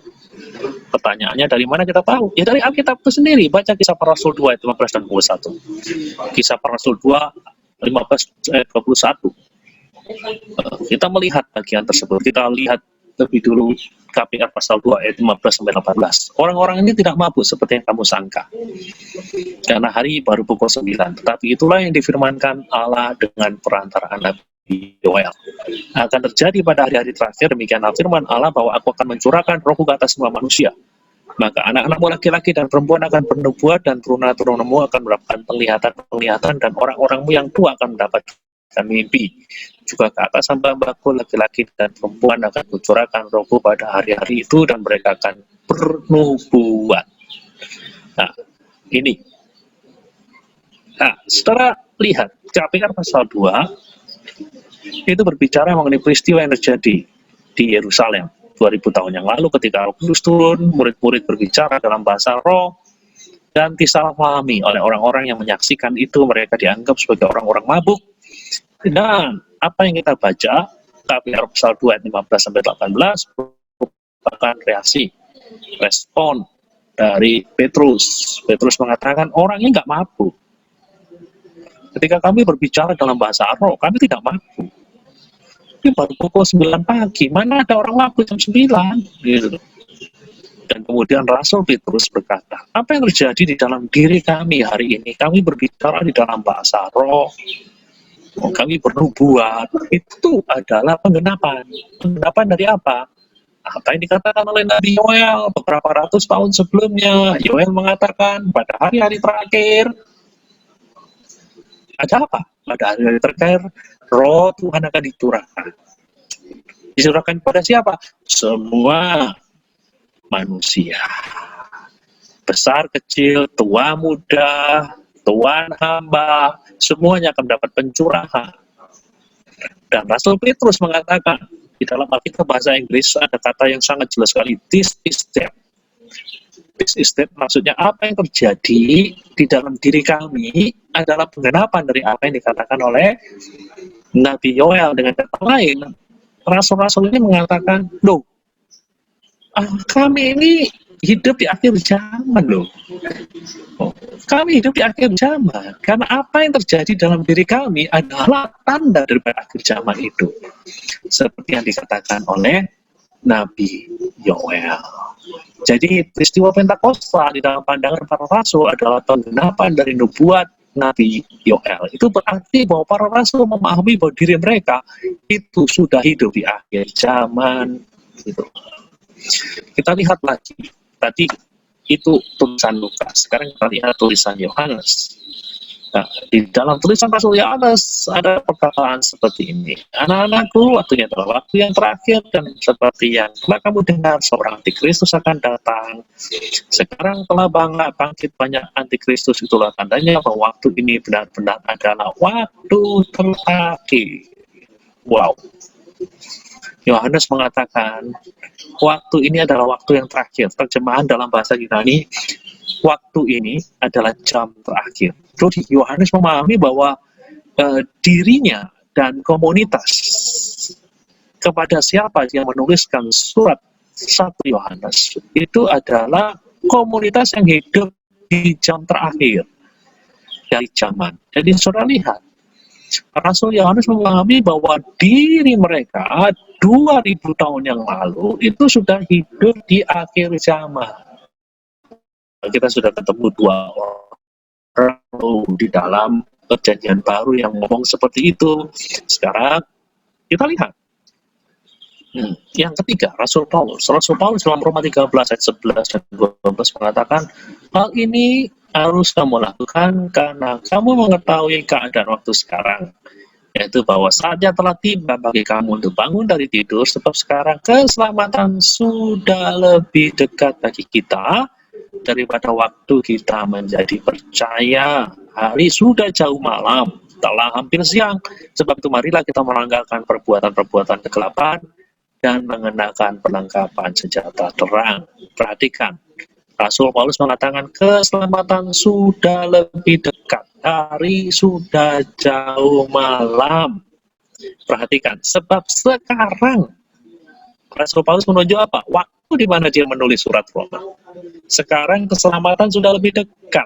Pertanyaannya dari mana kita tahu? Ya dari Alkitab itu sendiri. Baca Kisah Para Rasul 2 ayat 15 dan 21. Kisah Para Rasul 2 15 ayat 21. Kita melihat bagian tersebut. Kita lihat lebih dulu KPR pasal 2 ayat 15 sampai 18. Orang-orang ini tidak mabuk seperti yang kamu sangka. Karena hari baru pukul 9. Tetapi itulah yang difirmankan Allah dengan perantaraan Nabi Yoel. Akan terjadi pada hari-hari terakhir, demikianlah firman Allah, bahwa aku akan mencurahkan rohku ke atas semua manusia. Maka anak-anakmu laki-laki dan perempuan akan bernubuat, dan turun-turunmu akan mendapatkan penglihatan-penglihatan, dan orang-orangmu yang tua akan mendapatkan mimpi. Juga ke atas hamba-hambaku laki-laki dan perempuan akan kucurahkan rohku pada hari-hari itu, dan mereka akan bernubuat. Nah, ini. Nah, setelah lihat KPR pasal 2, itu berbicara mengenai peristiwa yang terjadi di Yerusalem 2000 tahun yang lalu ketika Roh Kudus turun, murid-murid berbicara dalam bahasa roh, dan disalahpahami oleh orang-orang yang menyaksikan itu. Mereka dianggap sebagai orang-orang mabuk. Dan apa yang kita baca, KPR pasal 2 ayat 15 sampai 18 merupakan respon dari Petrus. Petrus mengatakan orangnya nggak mabuk. Ketika kami berbicara dalam bahasa roh, kami tidak mabuk. Ini baru pukul 9 pagi, mana ada orang mabuk jam 9? Gitu. Dan kemudian Rasul Petrus berkata, apa yang terjadi di dalam diri kami hari ini? Kami berbicara di dalam bahasa roh, kami bernubuat. Itu adalah penggenapan. Penggenapan dari apa? Apa yang dikatakan oleh Nabi Yoel beberapa ratus tahun sebelumnya. Yoel mengatakan pada hari-hari terakhir, ada apa? Pada hari-hari terakhir, roh Tuhan akan dicurahkan. Dicurahkan pada siapa? Semua manusia. Besar, kecil, tua, muda, tuan, hamba, semuanya akan mendapat pencurahan. Dan Rasul Petrus mengatakan, di dalam Alkitab bahasa Inggris ada kata yang sangat jelas sekali, this is that. This is that maksudnya apa yang terjadi di dalam diri kami adalah penggenapan dari apa yang dikatakan oleh Nabi Yoel. Dengan kata lain, rasul-rasul ini mengatakan, loh, kami ini hidup di akhir zaman loh. Kami hidup di akhir zaman. Karena apa yang terjadi dalam diri kami adalah tanda dari akhir zaman itu. Seperti yang dikatakan oleh Nabi Yoel. Jadi peristiwa Pentakosta di dalam pandangan para rasul adalah penggenapan dari nubuat Nabi Yoel. Itu berarti bahwa para rasul memahami bahwa diri mereka itu sudah hidup di akhir zaman. Gitu. Kita lihat lagi, tadi itu tulisan Lukas, sekarang kita lihat tulisan Yohanes. Nah, di dalam tulisan Rasul Yohanes ada perkataan seperti ini. Anak-anakku, waktunya adalah waktu yang terakhir, dan seperti yang telah kamu dengar, seorang antikristus akan datang. Sekarang telah bangkit banyak antikristus, itulah tandanya bahwa waktu ini benar-benar adalah waktu terakhir. Wow. Yohanes mengatakan, waktu ini adalah waktu yang terakhir. Terjemahan dalam bahasa Yunani, waktu ini adalah jam terakhir. Jadi Yohanes memahami bahwa dirinya dan komunitas kepada siapa yang menuliskan surat 1 Yohanes itu adalah komunitas yang hidup di jam terakhir dari zaman. Jadi saudara lihat, Rasul Yohanes memahami bahwa diri mereka 2000 tahun yang lalu itu sudah hidup di akhir zaman. Kita sudah ketemu dua orang di dalam perjanjian baru yang ngomong seperti itu. Sekarang kita lihat yang ketiga, Rasul Paulus dalam Roma 13 ayat 11 dan 12 mengatakan, hal ini harus kamu lakukan karena kamu mengetahui keadaan waktu sekarang, yaitu bahwa saatnya telah tiba bagi kamu untuk bangun dari tidur, sebab sekarang keselamatan sudah lebih dekat bagi kita daripada waktu kita menjadi percaya. Hari sudah jauh malam, telah hampir siang. Sebab itu marilah kita menanggalkan perbuatan-perbuatan kegelapan dan mengenakan perlengkapan senjata terang. Perhatikan, Rasul Paulus mengatakan keselamatan sudah lebih dekat, hari sudah jauh malam. Perhatikan, sebab sekarang Rasul Paulus menunjuk apa? Waktu di mana dia menulis surat Roma. Sekarang keselamatan sudah lebih dekat.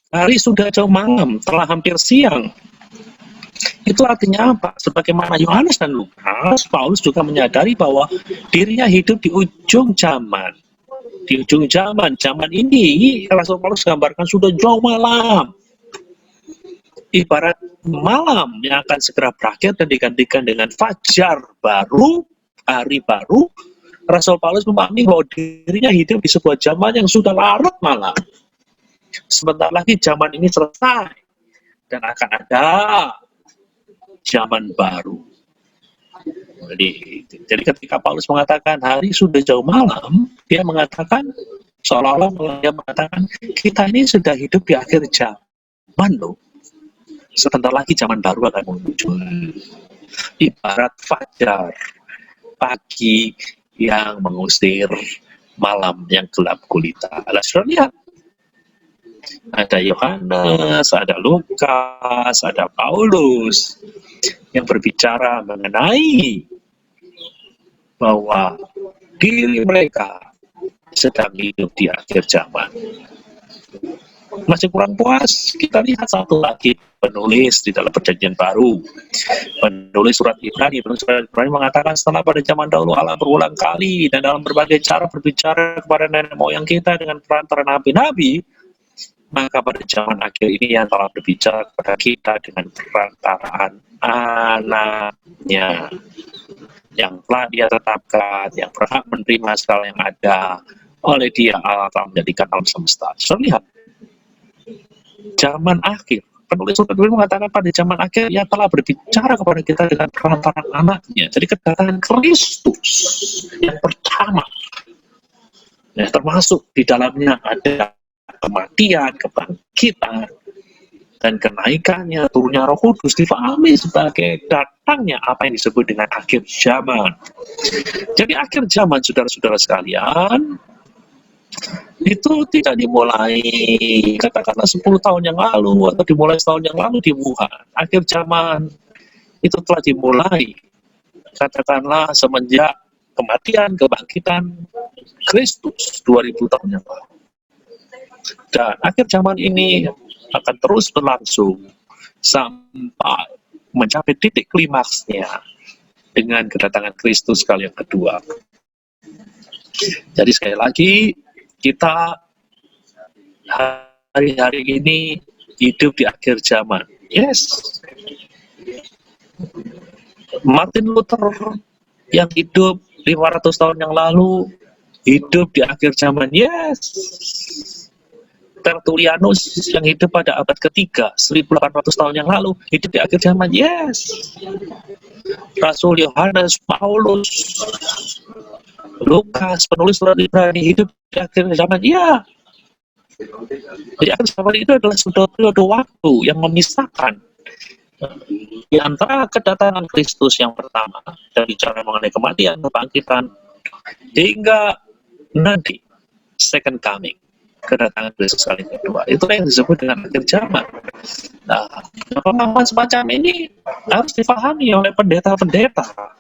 Hari sudah jauh malam, telah hampir siang. Itu artinya apa? Sebagaimana Yohanes dan Lukas, Paulus juga menyadari bahwa dirinya hidup di ujung zaman. Di ujung zaman ini Rasul Paulus gambarkan sudah jauh malam. Ibarat malam yang akan segera berakhir dan digantikan dengan fajar baru, hari baru. Rasul Paulus memahami bahwa dirinya hidup di sebuah zaman yang sudah larut malam. Sebentar lagi zaman ini selesai dan akan ada zaman baru. Jadi ketika Paulus mengatakan hari sudah jauh malam, dia mengatakan seolah-olah dia mengatakan kita ini sudah hidup di akhir zaman loh. Sebentar lagi zaman baru akan muncul. Ibarat fajar pagi yang mengusir malam yang gelap gulita. Sudah lihat, ada Yohanes, ada Lukas, ada Paulus yang berbicara mengenai bahwa diri mereka sedang hidup di akhir zaman. Masih kurang puas, kita lihat satu lagi penulis di dalam perjanjian baru. Penulis surat Ibrani mengatakan setelah pada zaman dahulu Allah berulang kali dan dalam berbagai cara berbicara kepada nenek moyang kita dengan perantara nabi-nabi, maka pada zaman akhir ini yang telah berbicara kepada kita dengan perantaraan anaknya yang telah dia tetapkan, yang berhak menerima segala yang ada. Oleh dia Allah telah menjadikan alam semesta. So, lihat, zaman akhir, penulis surat Ibrani mengatakan pada zaman akhir ia telah berbicara kepada kita dengan perantaraan anaknya. Jadi kedatangan Kristus yang pertama, ya, termasuk di dalamnya ada kematian, kebangkitan, dan kenaikannya, turunnya Roh Kudus difahami sebagai datangnya apa yang disebut dengan akhir zaman. Jadi akhir zaman, saudara-saudara sekalian, itu tidak dimulai katakanlah 10 tahun yang lalu atau dimulai setahun yang lalu di Wuhan. Akhir zaman itu telah dimulai katakanlah semenjak kematian, kebangkitan Kristus 2000 tahun yang lalu. Dan akhir zaman ini akan terus berlangsung sampai mencapai titik klimaksnya dengan kedatangan Kristus kali yang kedua. Jadi sekali lagi, kita hari-hari ini hidup di akhir zaman. Yes. Martin Luther yang hidup 500 tahun yang lalu hidup di akhir zaman. Yes. Tertullianus yang hidup pada abad ketiga 1800 tahun yang lalu hidup di akhir zaman. Yes. Rasul Yohanes, Paulus, Lukas, penulis surat Ibrani hidup di akhir zaman. Ya. Jadi akhir zaman itu adalah suatu periode waktu yang memisahkan di antara kedatangan Kristus yang pertama dan bicara mengenai kematian, kebangkitan, hingga nanti second coming, kedatangan Kristus kali kedua. Itu yang disebut dengan akhir zaman. Nah, pemahaman semacam ini harus dipahami oleh pendeta-pendeta,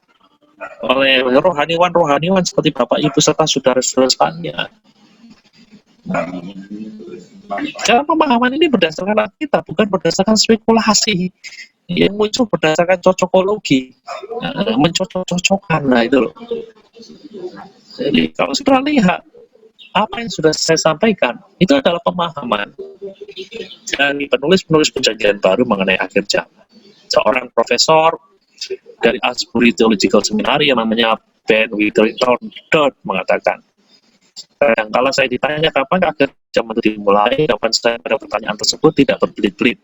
oleh rohaniwan-rohaniwan seperti Bapak Ibu serta saudara-saudara sekalian. Karena pemahaman ini berdasarkan Alkitab, bukan berdasarkan spekulasi yang muncul berdasarkan cocokologi, mencocok-cocokkan. Nah itu loh. Jadi kalau sudah lihat apa yang sudah saya sampaikan, itu adalah pemahaman dari penulis-penulis perjanjian baru mengenai akhir zaman. Seorang profesor dari Asbury Theological Seminary yang namanya Ben Witherington Dodd mengatakan, Kalau saya ditanya kapan akhir zaman itu dimulai, kapan saya pada pertanyaan tersebut tidak berbelit-belit.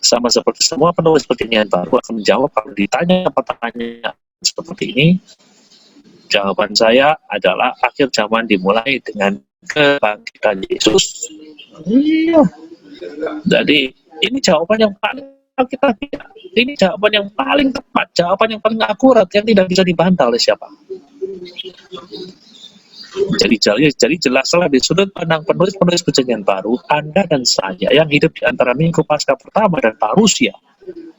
Sama seperti semua penulis pertanyaan baru akan menjawab kalau ditanya pertanyaan seperti ini, jawaban saya adalah akhir zaman dimulai dengan kebangkitan Yesus. Iya. Jadi ini jawaban yang paling kita tidak. Ini jawaban yang paling tepat, jawaban yang paling akurat yang tidak bisa dibantah oleh siapa. Jadi jelaslah di sudut pandang penulis-penulis perjanjian baru, Anda dan saya yang hidup di antara minggu Paskah pertama dan parusia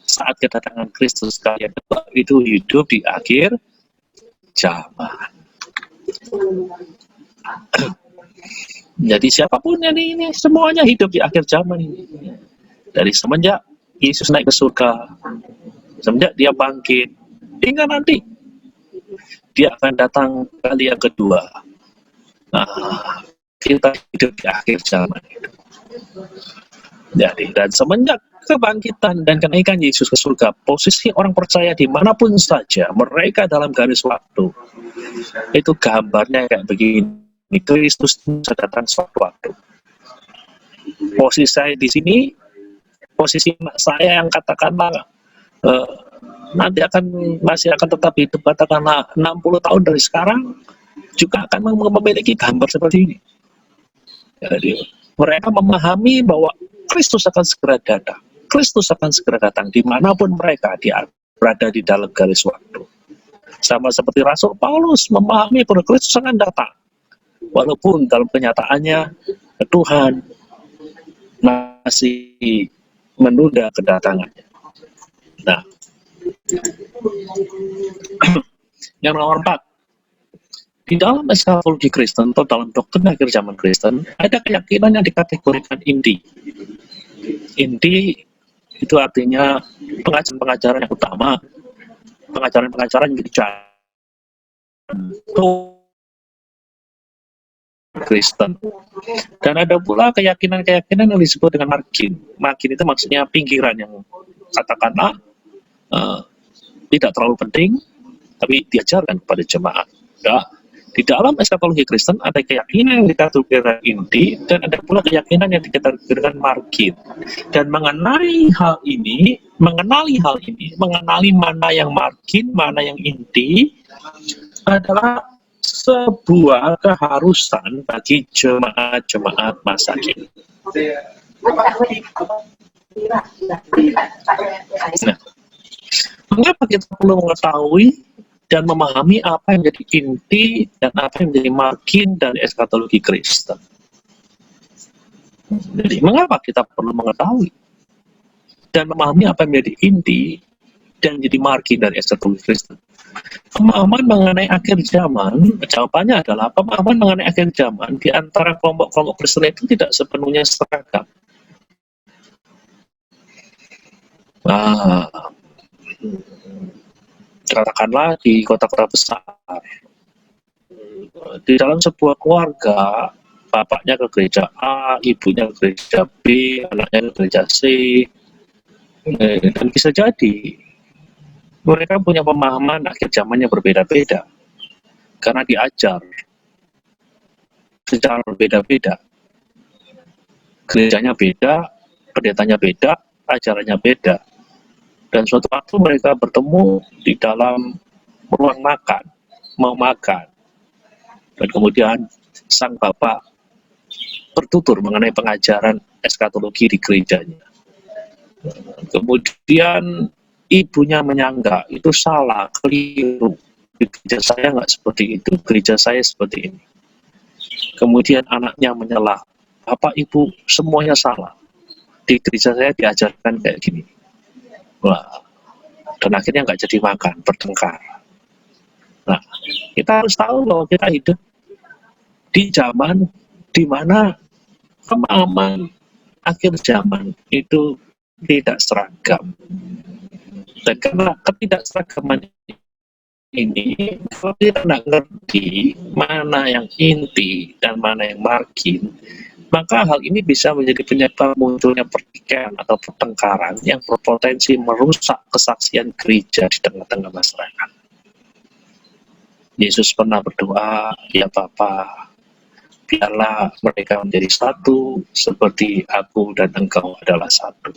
saat kedatangan Kristus kalian itu hidup di akhir zaman. Jadi siapapun yang ini semuanya hidup di akhir zaman ini. Dari semenjak Yesus naik ke surga, semenjak dia bangkit, hingga nanti dia akan datang kali yang kedua. Nah, kita hidup di akhir zaman itu. Jadi, dan semenjak kebangkitan dan kenaikan Yesus ke surga, posisi orang percaya dimanapun saja, mereka dalam garis waktu, itu gambarnya kayak begini. Kristus bisa datang suatu waktu. Posisi saya di sini, posisi saya yang katakanlah nanti masih akan tetap hidup katakanlah 60 tahun dari sekarang, juga akan memiliki gambar seperti ini. Jadi, mereka memahami bahwa Kristus akan segera datang. Kristus akan segera datang dimanapun mereka berada di dalam garis waktu. Sama seperti Rasul Paulus memahami bahwa Kristus akan datang. Walaupun dalam kenyataannya Tuhan masih menunda kedatangannya. Nah, yang nomor 4. Di dalam eskatologi Kristen atau dalam doktrin akhir zaman Kristen, ada keyakinan yang dikategorikan inti. Inti itu artinya pengajaran-pengajaran yang utama, pengajaran-pengajaran yang Kristen. Dan ada pula keyakinan-keyakinan yang disebut dengan margin. Margin itu maksudnya pinggiran yang katakanlah tidak terlalu penting, tapi diajarkan kepada jemaat. Ya. Di dalam eskatologi Kristen ada keyakinan yang dikategorikan inti dan ada pula keyakinan yang dikategorikan margin. Dan mengenali hal ini, mengenali mana yang margin, mana yang inti adalah sebuah keharusan bagi jemaat-jemaat masa kini. Nah, mengapa kita perlu mengetahui dan memahami apa yang menjadi inti dan apa yang menjadi margin dari eskatologi Kristen? Jadi, mengapa kita perlu mengetahui dan memahami apa yang menjadi inti dan menjadi margin dari eskatologi Kristen? Pemahaman mengenai akhir zaman, jawabannya adalah pemahaman mengenai akhir zaman di antara kelompok-kelompok Kristen itu tidak sepenuhnya seragam. Nah, katakanlah di kota-kota besar, di dalam sebuah keluarga, bapaknya ke gereja A, ibunya ke gereja B, anaknya ke gereja C, dan bisa jadi mereka punya pemahaman akhir zamannya berbeda-beda karena diajar secara berbeda-beda. Gerejanya beda, pendetanya beda, ajarannya beda. Dan suatu waktu mereka bertemu di dalam ruang makan, mau makan. Dan kemudian sang bapak bertutur mengenai pengajaran eskatologi di gerejanya. Kemudian ibunya menyangka itu salah, keliru. Di gereja saya nggak seperti itu, gereja saya seperti ini. Kemudian anaknya menyelah, Bapak Ibu semuanya salah. Di gereja saya diajarkan kayak gini. Wah, dan akhirnya nggak jadi makan, bertengkar. Nah, kita harus tahu bahwa kita hidup di zaman di mana pemahaman akhir zaman itu tidak seragam. Dan karena ketidakseragaman ini, kalau kita tidak ngerti mana yang inti dan mana yang margin, maka hal ini bisa menjadi penyebab munculnya pertikaian atau pertengkaran yang berpotensi merusak kesaksian gereja di tengah-tengah masyarakat. Yesus pernah berdoa, ya Bapa, biarlah mereka menjadi satu seperti aku dan engkau adalah satu.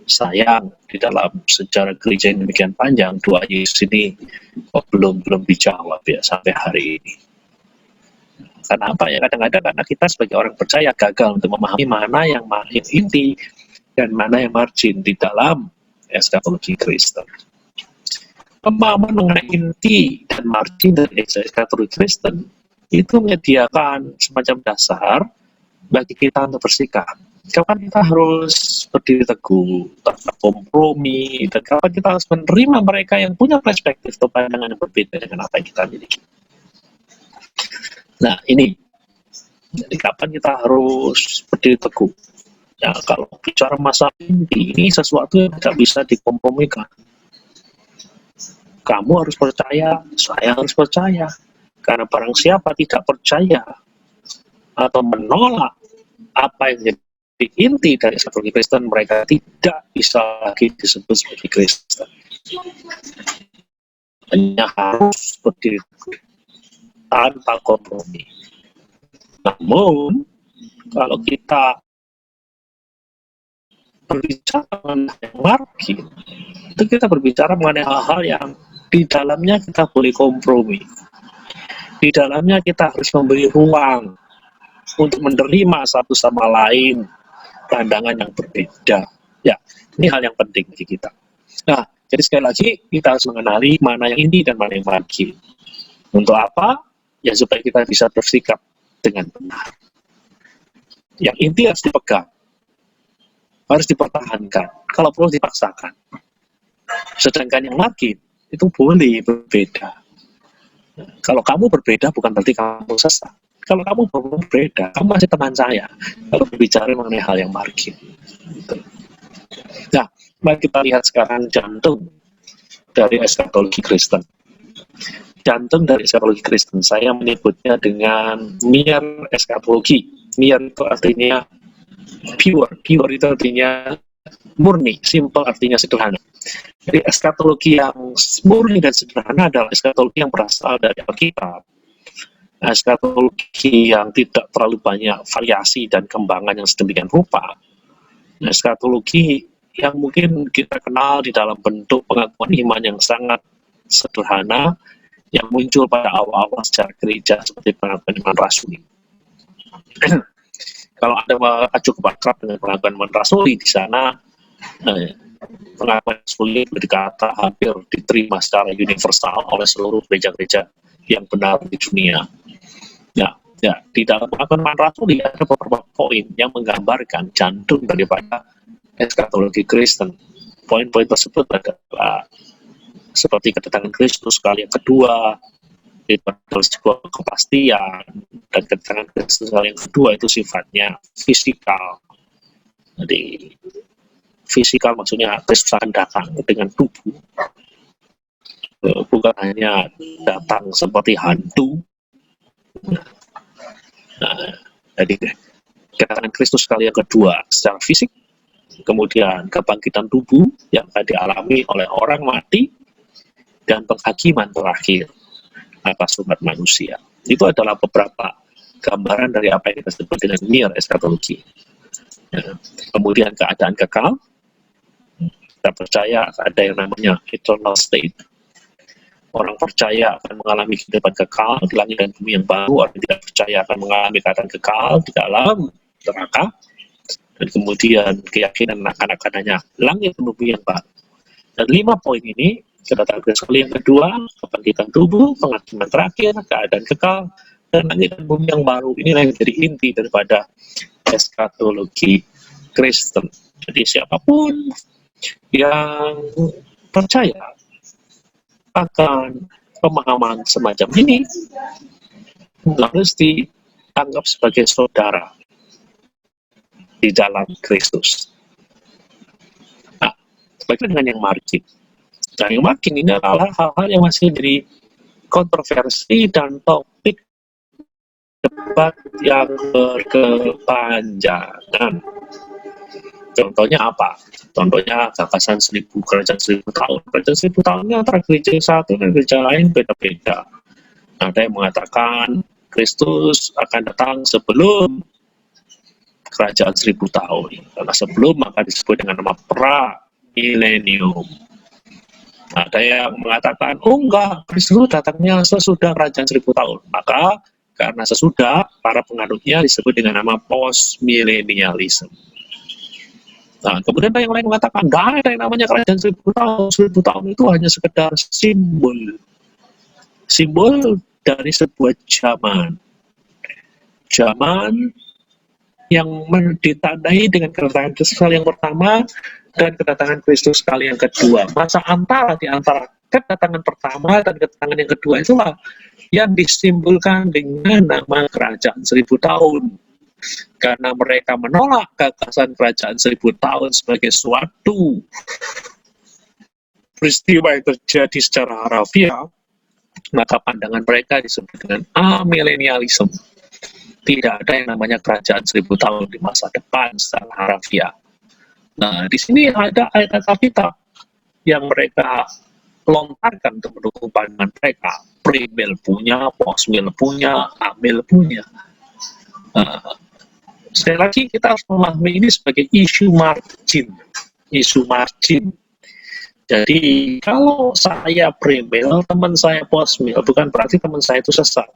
Sayang, di dalam sejarah gereja yang demikian panjang, doa Yesus ini belum dijawab ya sampai hari ini. Karena apa ya? Kadang-kadang karena kita sebagai orang percaya gagal untuk memahami mana yang inti dan mana yang margin di dalam eskatologi Kristen. Pemahaman mengenai inti dan margin dari eskatologi Kristen itu menyediakan semacam dasar bagi kita untuk bersikap. Kapan kita harus berdiri teguh, tanpa kompromi, dan kapan kita harus menerima mereka yang punya perspektif atau pandangan yang berbeda dengan apa yang kita miliki. Nah, ini. Jadi kapan kita harus berdiri teguh? Ya, kalau bicara masalah inti, ini sesuatu yang tidak bisa dikompromikan. Kamu harus percaya, saya harus percaya. Karena barang siapa tidak percaya atau menolak apa yang jadi inti dari eskatologi Kristen, mereka tidak bisa lagi disebut sebagai Kristen. Hanya harus berdiri tanpa kompromi. Namun, kalau kita berbicara mengenai margin, itu kita berbicara mengenai hal-hal yang di dalamnya kita boleh kompromi. Di dalamnya kita harus memberi ruang untuk menerima satu sama lain pandangan yang berbeda. Ya, ini hal yang penting bagi kita. Nah, jadi sekali lagi kita harus mengenali mana yang inti dan mana yang margin. Untuk apa? Ya supaya kita bisa bersikap dengan benar. Yang inti harus dipegang, harus dipertahankan, kalau perlu dipaksakan. Sedangkan yang margin itu boleh berbeda. Kalau kamu berbeda bukan berarti kamu sesat. Kalau kamu berbeda, kamu masih teman saya. Kalau berbicara mengenai hal yang margin. Nah, mari kita lihat sekarang jantung dari eskatologi Kristen. Jantung dari eskatologi Kristen, saya menyebutnya dengan mere eskatologi. Mere itu artinya pure itu artinya murni, simple artinya sederhana. Jadi eskatologi yang murni dan sederhana adalah eskatologi yang berasal dari Alkitab. Eskatologi yang tidak terlalu banyak variasi dan kembangan yang sedemikian rupa. Eskatologi yang mungkin kita kenal di dalam bentuk pengakuan iman yang sangat sederhana yang muncul pada awal-awal sejarah gereja seperti pengakuan iman rasuli. Kalau Anda mengacu akrab dengan pengakuan iman rasuli, di sana pengakuan rasuli berkata hampir diterima secara universal oleh seluruh gereja-gereja yang benar di dunia. Ya, di dalam pengakuan iman rasuli ada beberapa poin yang menggambarkan jantung daripada eskatologi Kristen. Poin-poin tersebut adalah seperti kedatangan Kristus kali yang kedua, itu adalah sebuah kepastian, dan kedatangan Kristus kali yang kedua itu sifatnya fisikal. Jadi fisikal maksudnya Kristus akan datang dengan tubuh, bukan hanya datang seperti hantu. Nah, jadi kedatangan Kristus kali yang kedua secara fisik, kemudian kebangkitan tubuh yang akan dialami oleh orang mati, dan penghakiman terakhir atas umat manusia. Itu adalah beberapa gambaran dari apa yang kita sebut dengan mere eskatologi. Ya. Kemudian keadaan kekal, kita percaya ada yang namanya eternal state. Orang percaya akan mengalami kehidupan kekal di langit dan bumi yang baru, orang tidak percaya akan mengalami keadaan kekal di dalam neraka, dan kemudian keyakinan akan adanya langit dan bumi yang baru. Dan 5 poin ini, kedatangan Kristus yang kedua, kebangkitan tubuh, penghakiman terakhir, keadaan kekal, dan langit dan bumi yang baru, ini yang menjadi inti daripada eskatologi Kristen. Jadi siapapun yang percaya akan pemahaman semacam ini harus dianggap sebagai saudara di dalam Kristus. Nah, bagaimana dengan yang margin? Nah, yang margin ini adalah hal-hal yang masih jadi kontroversi dan topik debat yang berkepanjangan. Contohnya apa? Contohnya gagasan kerajaan 1000 tahun. Kerajaan 1000 tahunnya antara gereja satu dan gereja lain beda-beda. Ada yang mengatakan Kristus akan datang sebelum kerajaan 1000 tahun. Karena sebelum maka disebut dengan nama pra-milenium. Ada yang mengatakan, oh enggak, Kristus datangnya sesudah kerajaan 1000 tahun. Maka karena sesudah, para penganutnya disebut dengan nama post-millennialism. Nah, kemudian ada yang lain mengatakan, enggak ada yang namanya kerajaan 1000 tahun. 1000 tahun itu hanya sekedar simbol. Simbol dari sebuah zaman. Zaman yang ditandai dengan kedatangan Kristus kali yang pertama dan kedatangan Kristus kali yang kedua. Masa antara di antara kedatangan pertama dan kedatangan yang kedua itulah yang disimbolkan dengan nama kerajaan 1000 tahun. Karena mereka menolak gagasan kerajaan 1000 tahun sebagai suatu peristiwa yang terjadi secara harafiah, maka pandangan mereka disebut dengan amilenialisme. Tidak ada yang namanya kerajaan 1000 tahun di masa depan secara harafiah. Nah, di sini ada ayat Alkitab yang mereka lontarkan untuk mendukung pandangan mereka. Pre-mil punya, post-mil punya, amil punya. Sekali lagi kita harus memahami ini sebagai isu margin. Isu margin. Jadi, kalau saya pre-mil, teman saya post-mil, bukan berarti teman saya itu sesat.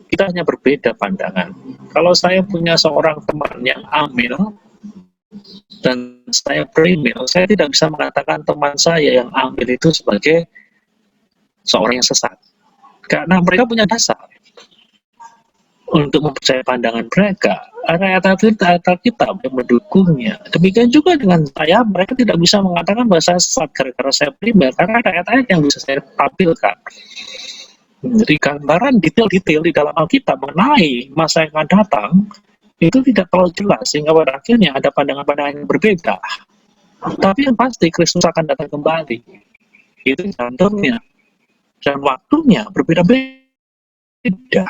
Kita hanya berbeda pandangan. Kalau saya punya seorang teman yang amil dan saya pre-mil, saya tidak bisa mengatakan teman saya yang amil itu sebagai seorang yang sesat. Karena mereka punya dasar untuk mempercayai pandangan mereka. Ada ayat-ayat Alkitab yang mendukungnya. Demikian juga dengan saya, mereka tidak bisa mengatakan bahwa saya sesat gara-gara saya pre-mil, karena ada ayat-ayat yang bisa saya tampilkan. Jadi gambaran detail-detail di dalam Alkitab mengenai masa yang akan datang itu tidak terlalu jelas, sehingga pada akhirnya ada pandangan-pandangan yang berbeda. Tapi yang pasti Kristus akan datang kembali. Itu jantungnya dan waktunya berbeda-beda,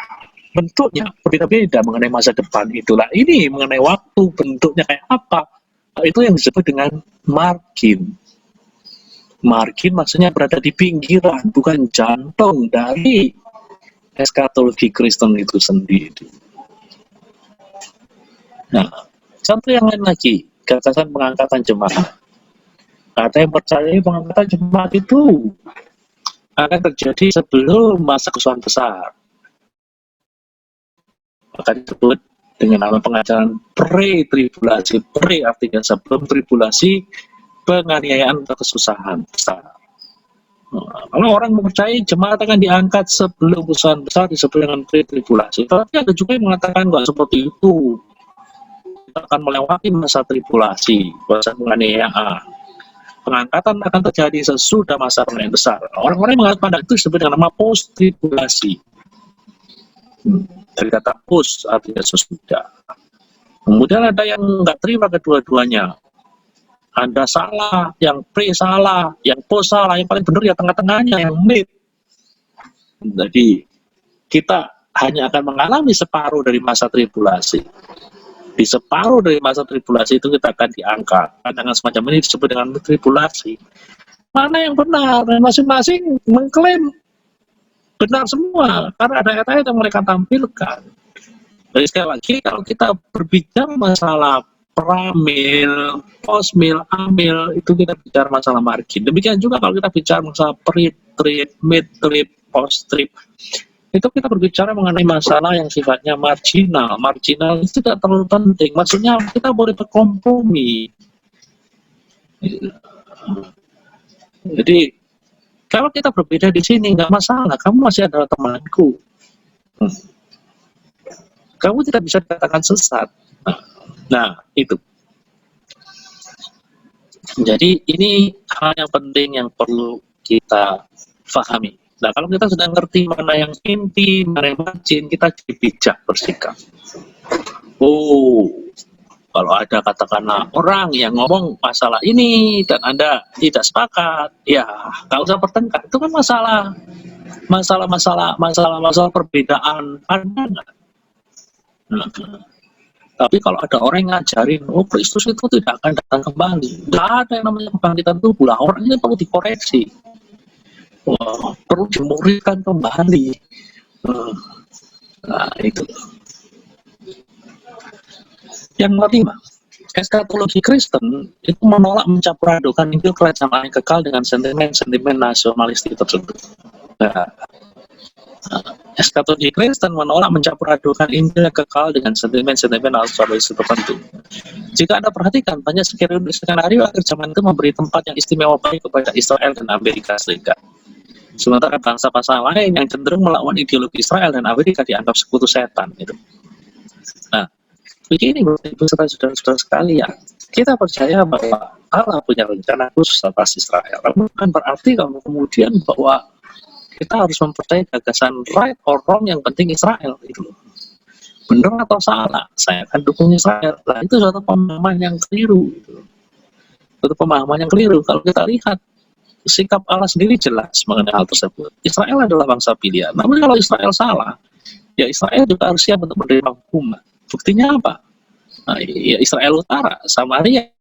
bentuknya berbeda-beda mengenai masa depan. Itulah ini mengenai waktu, bentuknya kayak apa. Itu yang disebut dengan margin. Margin maksudnya berada di pinggiran, bukan jantung dari eskatologi Kristen itu sendiri. Nah, contoh yang lain lagi, gagasan pengangkatan jemaat. Ada yang percaya pengangkatan jemaat itu akan terjadi sebelum masa kesusahan besar. Maka disebut dengan nama pengajaran pre-tribulasi. Pre artinya sebelum tribulasi, penganiayaan atau kesusahan besar. Nah, kalau orang mempercayai jemaat akan diangkat sebelum kesusahan besar disebut dengan pre-tribulasi. Tapi ada juga yang mengatakan enggak seperti itu. Kita akan melewati masa tribulasi, masa penganiayaan. Pengangkatan akan terjadi sesudah masa penganiayaan besar. Orang-orang yang mengatakan itu disebut dengan nama post-tribulasi. Dari kata post artinya sesudah. Kemudian ada yang nggak terima kedua-duanya. Anda salah, yang pre salah, yang post salah, yang paling benar ya tengah-tengahnya, yang mid. Jadi kita hanya akan mengalami separuh dari masa tribulasi. Di separuh dari masa tribulasi itu kita akan diangkat. Pandangan semacam ini disebut dengan tribulasi. Mana yang benar? Masing-masing mengklaim benar semua, karena ada ayat-ayat yang mereka tampilkan. Jadi sekali lagi, kalau kita berbicara masalah pramil, postmil, amil, itu kita bicara masalah margin. Demikian juga kalau kita bicara masalah pre-trip, mid-trip, post-trip, itu kita berbicara mengenai masalah yang sifatnya marginal. Marginal itu tidak terlalu penting. Maksudnya kita boleh berkompromi. Jadi kalau kita berbeda di sini nggak masalah. Kamu masih adalah temanku. Kamu tidak bisa dikatakan sesat. Nah, itu. Jadi ini hal yang penting yang perlu kita pahami. Nah, kalau kita sudah ngerti mana yang inti, mana yang margin, kita jadi bijak bersikap. Oh, kalau ada katakanlah orang yang ngomong masalah ini dan Anda tidak sepakat, ya nggak usah bertengkar. Itu kan masalah perbedaan pandangan. Nah, tapi kalau ada orang yang ngajarin, oh Kristus itu tidak akan datang kembali, nggak ada yang namanya kebangkitan tubuh lah. Orang ini perlu dikoreksi. Perlu dimuridkan kembali. Nah, itu. Yang kelima, eskatologi Kristen itu menolak mencampur adukan Injil kerajaan yang kekal dengan sentimen-sentimen nasionalistik tertentu. Nah, eskatologi Kristen menolak mencampur adukan Injil yang kekal dengan sentimen-sentimen nasionalistik tertentu. Jika Anda perhatikan, banyak skenario akhir zaman itu memberi tempat yang istimewa baik kepada Israel dan Amerika Serikat. Sementara bangsa-bangsa lain yang cenderung melawan ideologi Israel dan Amerika dianggap sekutu setan. Gitu. Nah, begini Ibu saudara-saudara sekalian, kita percaya bahwa Allah punya rencana khusus atas Israel. Namun bukan berarti kalau kemudian bahwa kita harus mempercayai gagasan right or wrong, yang penting Israel itu. Benar atau salah, saya akan dukung Israel. Nah, itu suatu pemahaman yang keliru. Gitu. Suatu pemahaman yang keliru. Kalau kita lihat sikap Allah sendiri jelas mengenai hal tersebut. Israel adalah bangsa pilihan. Namun kalau Israel salah, ya Israel juga harus siap untuk menerima hukuman. Buktinya apa? Nah, ya Israel Utara, Samaria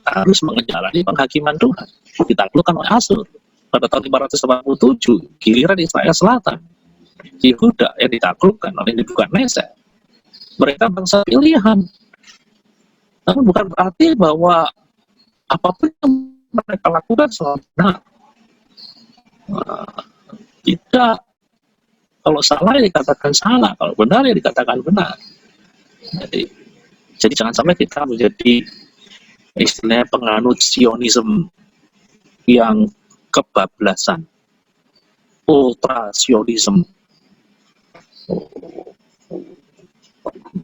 harus menjalani penghakiman Tuhan. Ditaklukkan oleh Asur pada tahun 587. Giliran Israel Selatan, Yehuda yang ditaklukkan oleh Nebukadnezar. Mereka bangsa pilihan. Namun bukan berarti bahwa apapun yang mereka lakukan selalu benar. Tidak. Kalau salah ya dikatakan salah, kalau benar ya dikatakan benar. Jadi jangan sampai kita menjadi istilahnya penganut Sionisme yang kebablasan, ultra Sionisme.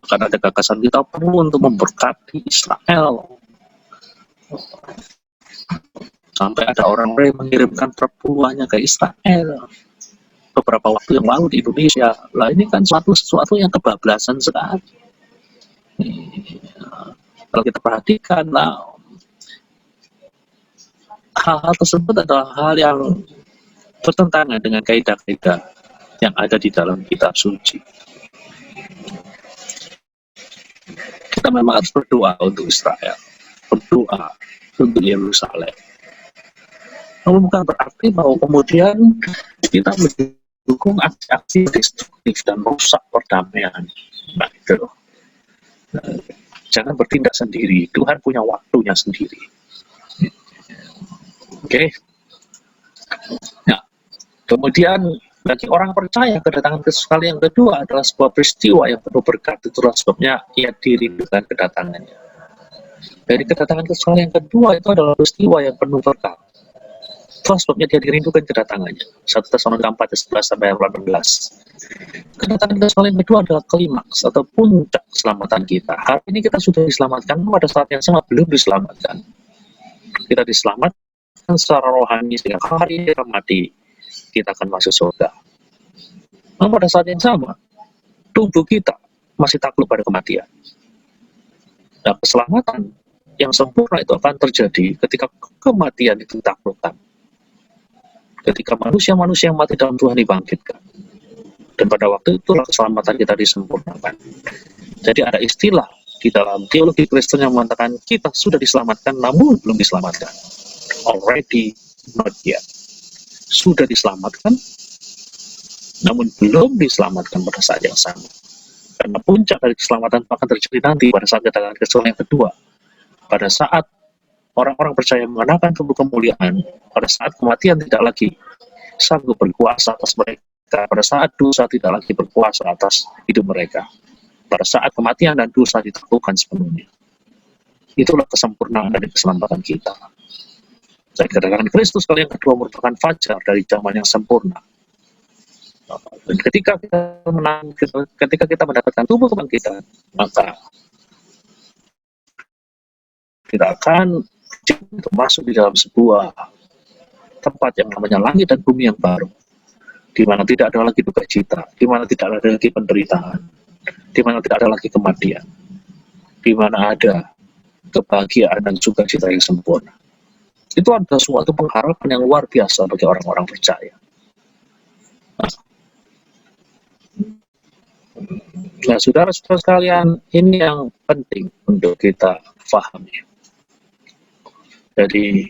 Karena ada gagasan kita perlu untuk memberkati Israel. Sampai ada orang yang mengirimkan perpuluhannya ke Israel beberapa waktu yang lalu di Indonesia. Lah ini kan sesuatu yang kebablasan sekali. Kalau kita perhatikan, nah, hal-hal tersebut adalah hal yang bertentangan dengan kaidah-kaidah yang ada di dalam kitab suci. Kita memang harus berdoa untuk Israel, berdoa untuk Yerusalem. Namun bukan berarti bahwa kemudian kita mendukung aksi-aksi destruktif dan merusak perdamaian. Nah, itu. Jangan bertindak sendiri. Tuhan punya waktunya sendiri. Oke. Nah, kemudian bagi orang percaya, kedatangan Kristus kali yang kedua adalah sebuah peristiwa yang penuh berkat. Itulah sebabnya ia dirindukan kedatangannya. Dari kedatangan Kristus kali yang kedua itu adalah peristiwa yang penuh berkat. Itulah sebabnya dia dirindukan kedatangannya. 1 Tesalonika 4:11-18. Kedatangan Kristus kali yang kedua adalah klimaks atau puncak keselamatan kita. Hari ini kita sudah diselamatkan, pada saat yang sama belum diselamatkan. Kita diselamatkan secara rohani sehingga hari kita mati, kita akan masuk surga. Namun pada saat yang sama, tubuh kita masih takluk pada kematian. Nah, keselamatan yang sempurna itu akan terjadi ketika kematian itu ditaklukkan. Ketika manusia-manusia yang mati dalam Tuhan dibangkitkan. Dan pada waktu itulah keselamatan kita disempurnakan. Jadi ada istilah di dalam teologi Kristen yang mengatakan kita sudah diselamatkan namun belum diselamatkan. Already not yet. Sudah diselamatkan namun belum diselamatkan pada saat yang sama. Karena puncak dari keselamatan akan terjadi nanti pada saat kedatangan Kristus yang kedua. Pada saat orang-orang percaya mengenakan tubuh kemuliaan, pada saat kematian tidak lagi sanggup berkuasa atas mereka, pada saat dosa tidak lagi berkuasa atas hidup mereka, pada saat kematian dan dosa ditaklukkan sepenuhnya. Itulah kesempurnaan dari keselamatan kita. Dan kedatangan Kristus kali yang kedua merupakan fajar dari zaman yang sempurna. Dan ketika kita mendapatkan tubuh kebangkitan, maka kita akan masuk di dalam sebuah tempat yang namanya langit dan bumi yang baru, di mana tidak ada lagi duka cita, di mana tidak ada lagi penderitaan, di mana tidak ada lagi kematian, di mana ada kebahagiaan dan sukacita yang sempurna. Itu adalah suatu pengharapan yang luar biasa bagi orang-orang percaya. Nah, saudara-saudara sekalian, ini yang penting untuk kita pahami. Jadi,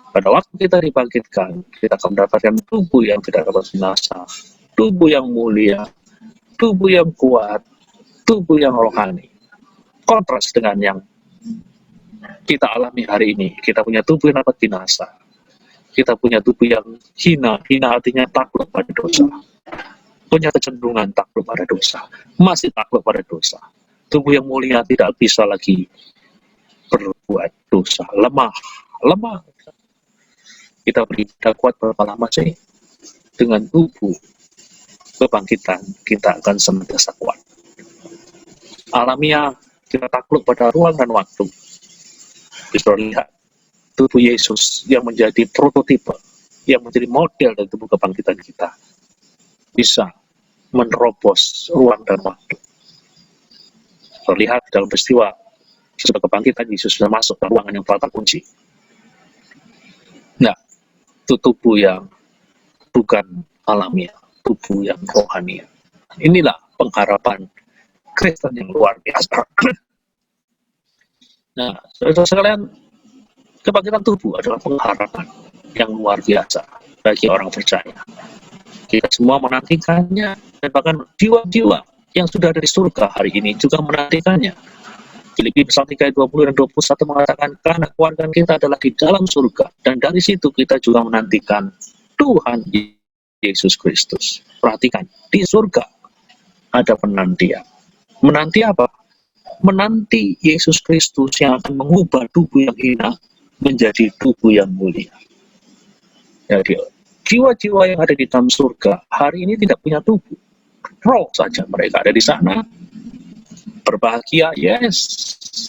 pada waktu kita dibangkitkan, kita akan mendapatkan tubuh yang tidak dapat binasa, tubuh yang mulia, tubuh yang kuat, tubuh yang rohani. Kontras dengan yang kita alami hari ini. Kita punya tubuh yang dapat binasa. Kita punya tubuh yang hina. Hina artinya takluk pada dosa. Punya kecenderungan takluk pada dosa. Masih takluk pada dosa. Tubuh yang mulia tidak bisa lagi berbuat dosa. Lemah. Lemah. Kita beribadah kuat berapa lama sih? Dengan tubuh kebangkitan, kita akan senantiasa kuat. Alamiah, kita takluk pada ruang dan waktu. Bisa lihat tubuh Yesus yang menjadi prototipe, yang menjadi model dari tubuh kebangkitan kita, bisa menerobos ruang dan waktu. Terlihat dalam peristiwa sesudah kebangkitan, Yesus sudah masuk ke ruangan yang telah terkunci. Nah, itu tubuh yang bukan alamiah, tubuh yang rohani. Inilah pengharapan Kristen yang luar biasa. Nah, saudara sekalian, kebangkitan tubuh adalah pengharapan yang luar biasa bagi orang percaya. Kita semua menantikannya, dan bahkan jiwa-jiwa yang sudah ada di surga hari ini juga menantikannya. Filipi pasal 3 ayat 20 dan 21 mengatakan, karena keluarga kita adalah di dalam surga, dan dari situ kita juga menantikan Tuhan Yesus Kristus. Perhatikan, di surga ada penantian. Menanti apa? Menanti Yesus Kristus yang akan mengubah tubuh yang hina menjadi tubuh yang mulia. Jadi, jiwa-jiwa yang ada di dalam surga hari ini tidak punya tubuh. Roh saja mereka ada di sana. Berbahagia, yes.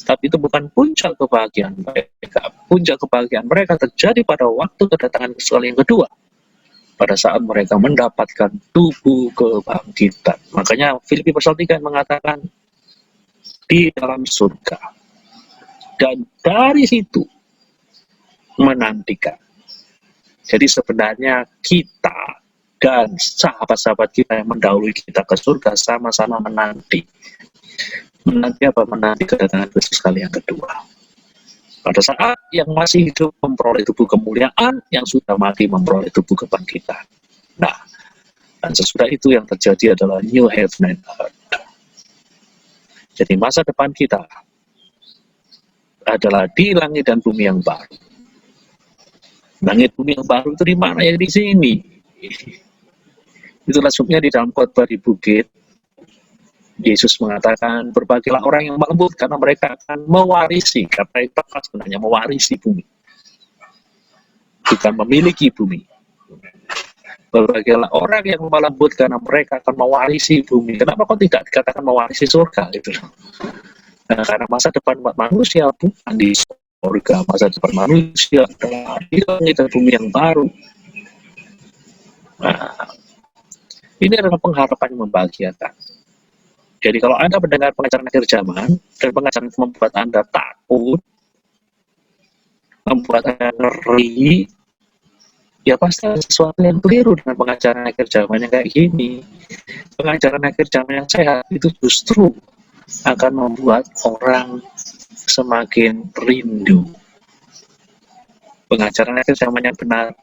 Tapi itu bukan puncak kebahagiaan mereka. Puncak kebahagiaan mereka terjadi pada waktu kedatangan sekali yang kedua. Pada saat mereka mendapatkan tubuh kebangkitan. Makanya Filipi pasal 3 mengatakan di dalam surga. Dan dari situ menantikan. Jadi sebenarnya kita dan sahabat-sahabat kita yang mendahului kita ke surga sama-sama menanti. Menanti apa? Menanti kedatangan Kristus kali yang kedua. Pada saat yang masih hidup memperoleh tubuh kemuliaan, yang sudah mati memperoleh tubuh kebangkitan. Nah, dan sesudah itu yang terjadi adalah new heaven and earth. Jadi masa depan kita adalah di langit dan bumi yang baru. Langit bumi yang baru itu di mana? Ya di sini. Itulah sebabnya di dalam khotbah di bukit, Yesus mengatakan, berbahagialah orang yang lembut karena mereka akan mewarisi, kata itu sebenarnya mewarisi bumi. Bukan memiliki bumi. Berbahagialah orang yang lembut karena mereka akan mewarisi bumi. Kenapa kok tidak dikatakan mewarisi surga? Gitu. Nah, karena masa depan manusia bukan di surga. Masa depan manusia adalah di langit dan bumi yang baru. Nah, ini adalah pengharapan yang membahagiakan. Jadi kalau Anda mendengar pengajaran akhir zaman, dan pengajaran itu membuat Anda takut, membuat Anda ngeri, ya pasti ada sesuatu yang keliru dengan pengajaran akhir zaman yang kayak gini. Pengajaran akhir zaman yang sehat itu justru akan membuat orang semakin rindu. Pengajaran akhir zaman yang benar